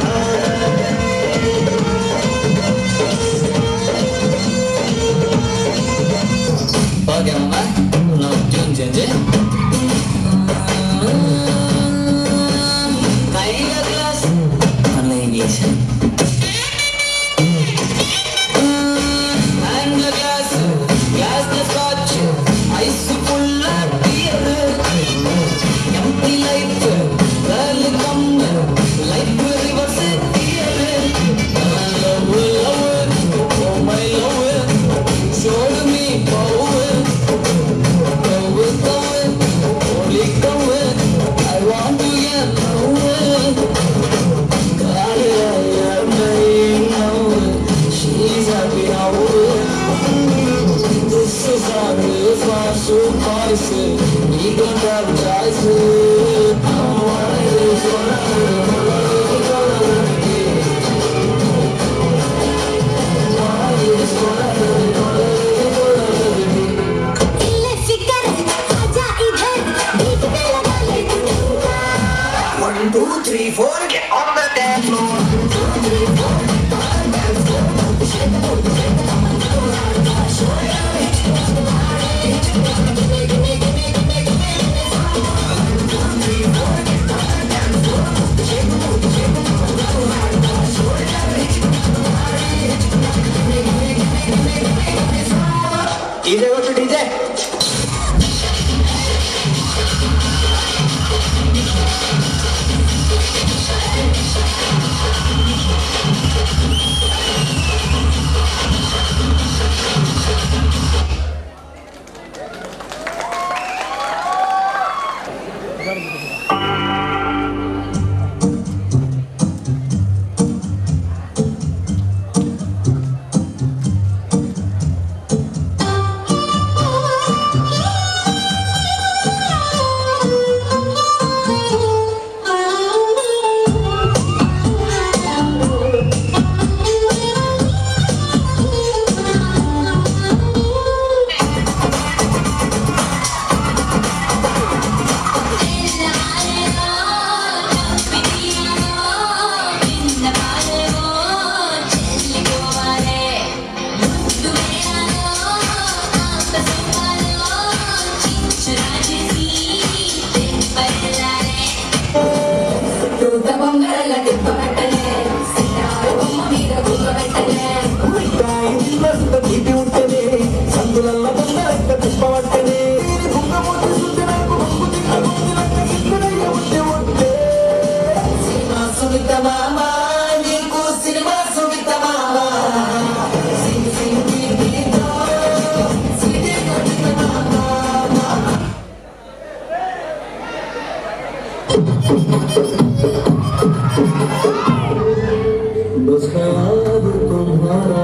तुम्हारा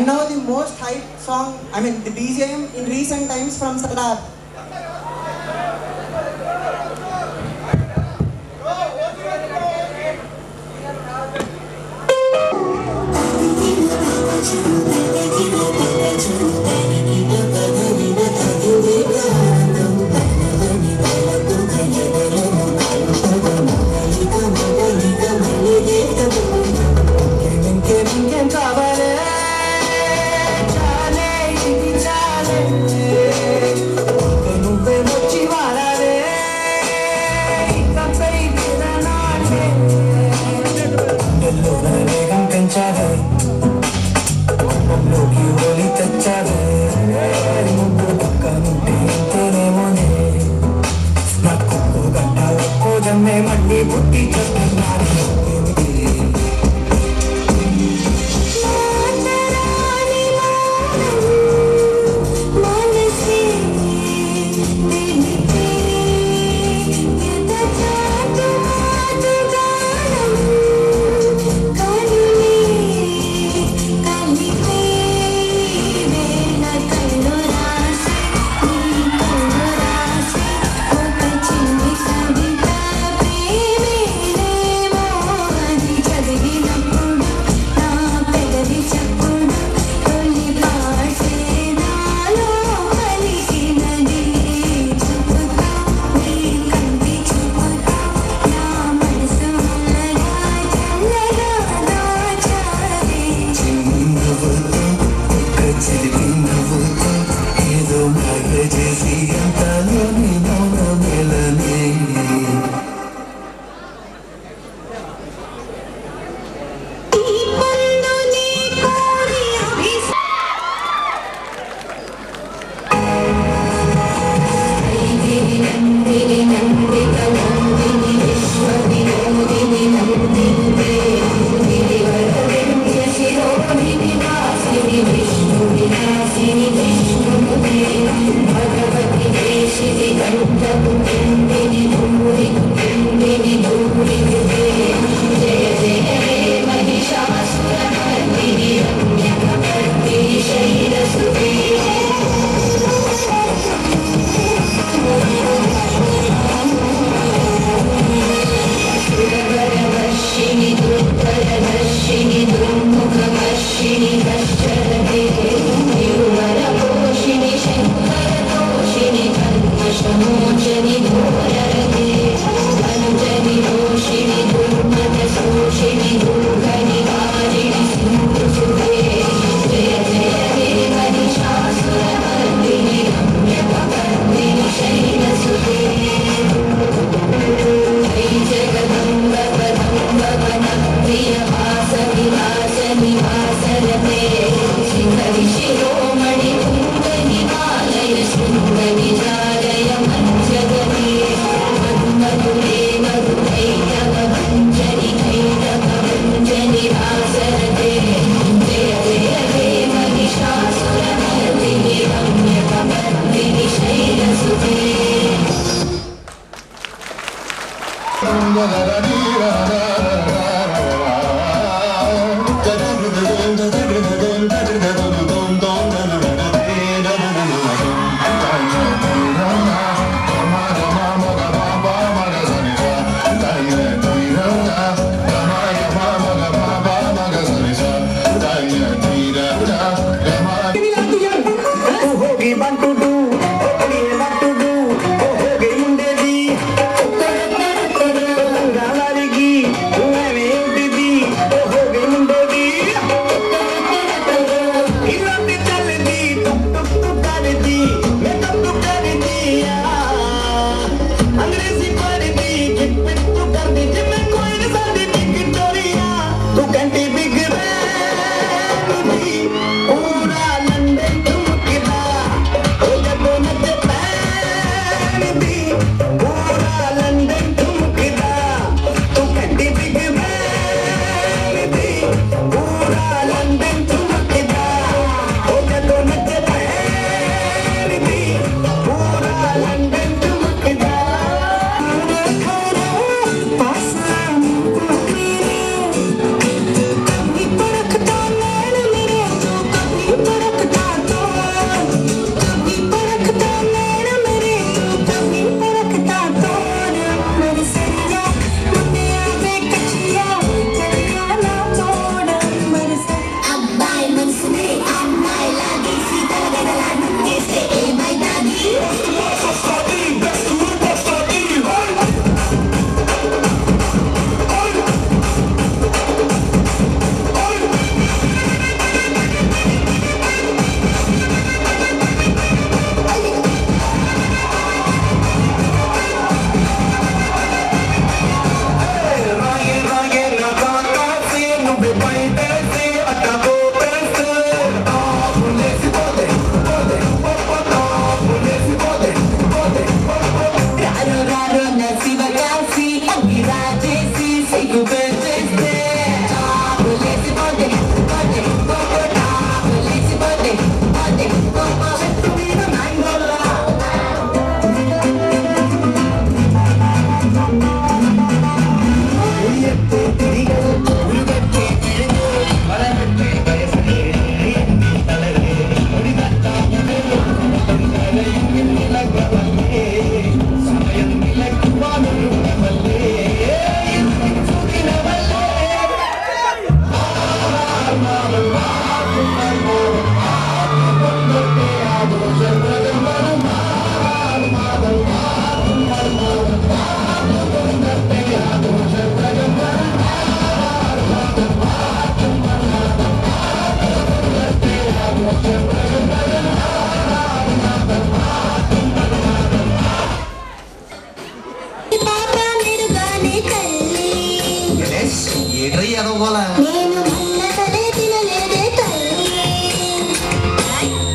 And now the most hype song, the BGM in recent times from Sardar. Shani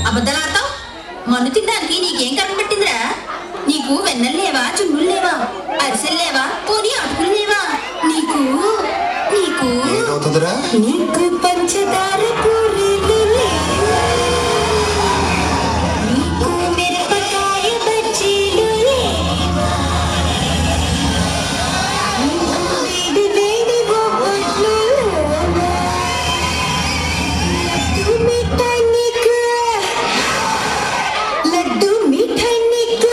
అబద్ధాలాడతావు. మన్ను తినడానికి నీకేం కర్మ పట్టిందిరా? నీకు వెన్నెలు లేవా, చున్నులు లేవా, అరిసెలు లేవా, పోనీ అటుకులు లేవా? నీకు నీకు నీకు పంచదార పూరీలు లేవా? నీకు మిరపకాయ బజ్జీలు లేవా? నీకు వేడి వేడి బొబ్బట్లు లేవా? లడ్డు మిఠాయి నీకు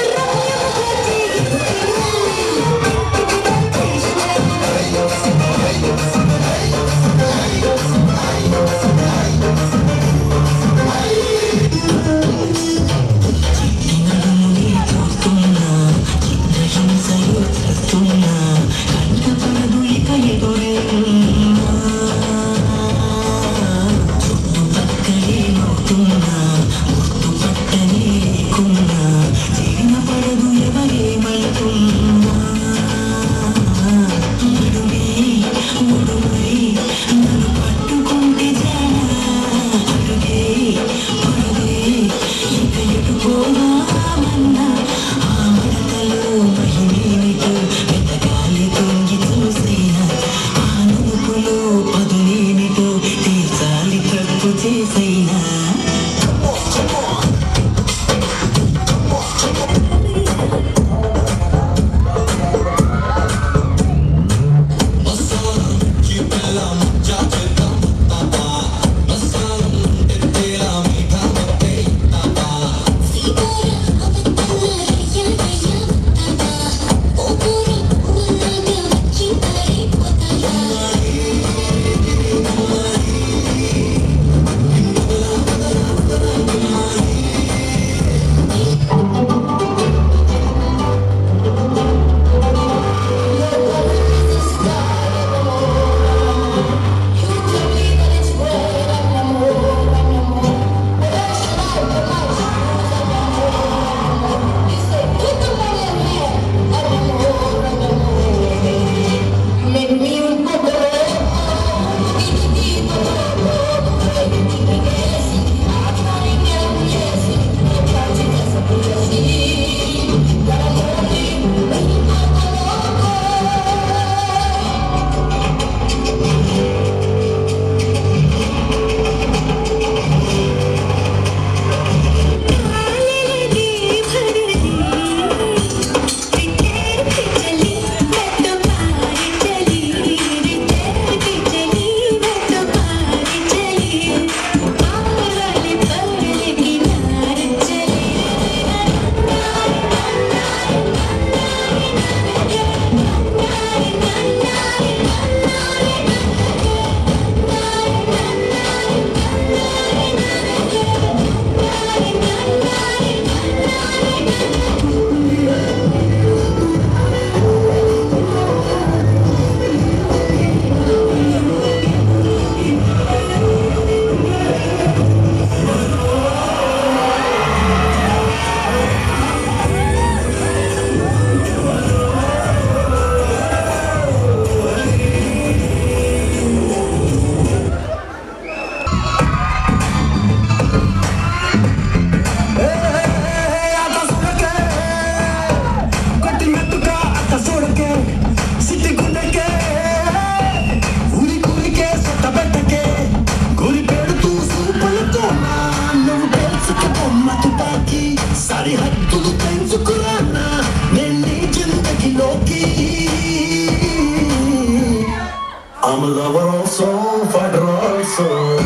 I'm a lover also, fighter also.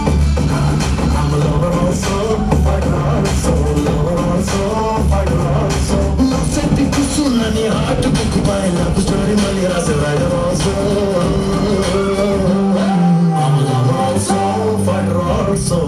I'm a lover also, fighter also, lover also, fighter also. Love senti kusunani heart book by love story mali rasa rider also. I'm a lover also, fighter also.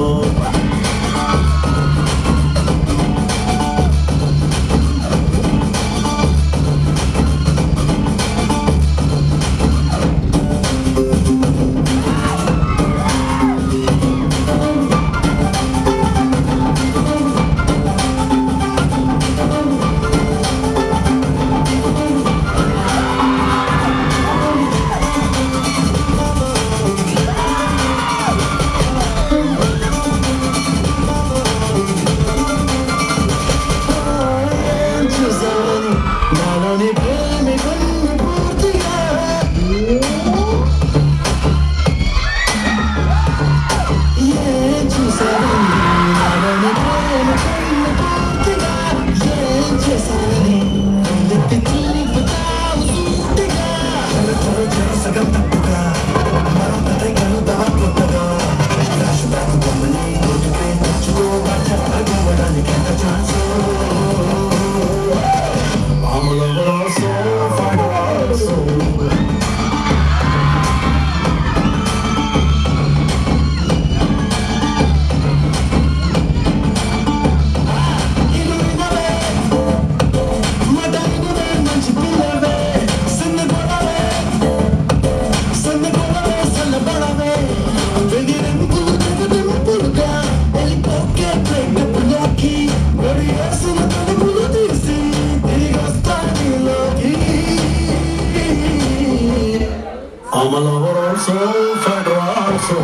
I'm a lover also, fighter also.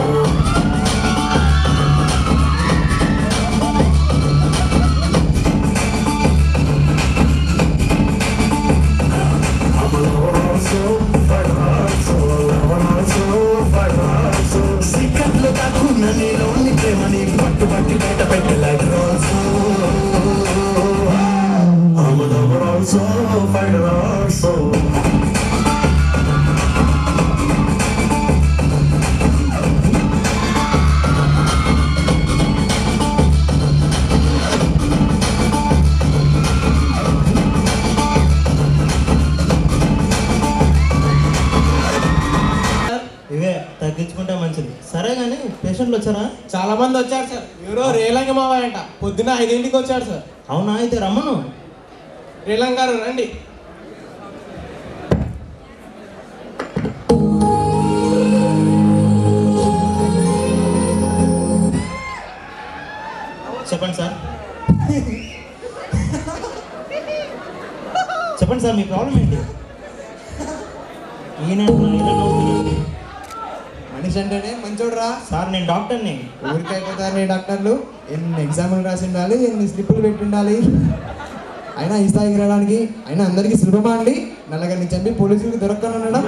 I'm a lover also, fighter also, lover also, fighter also. Sikatlo takuna niloni premani pattu patti beta pettelak also. I'm a lover also, fighter also. ఇవే తగ్గించుకుంటే మంచిది. సరే కానీ పేషెంట్లు వచ్చారా? చాలా మంది వచ్చారు సార్. ఎవరో రేలంగి మావయ్య అంట పొద్దున్న 5ంటికి వచ్చాడు సార్. అవునా? అయితే రమ్మను. రేలంగ్ గారు రండి. చెప్పండి సార్. చెప్పండి సార్, మీ ప్రాబ్లం ఏంటి? మనిషి అంటేనే మంచోడు రా సార్. నేను డాక్టర్ని. ఊరికైపోతారు డాక్టర్లు. ఎన్ని ఎగ్జాములు రాసి ఉండాలి, ఎన్ని స్లిప్పులు పెట్టి ఉండాలి. అయినా ఈ స్థాయికి రావడానికి అయినా అందరికీ సులభమా అండి? నల్లగారిని చంపి పోలీసులకు దొరకనుండడం.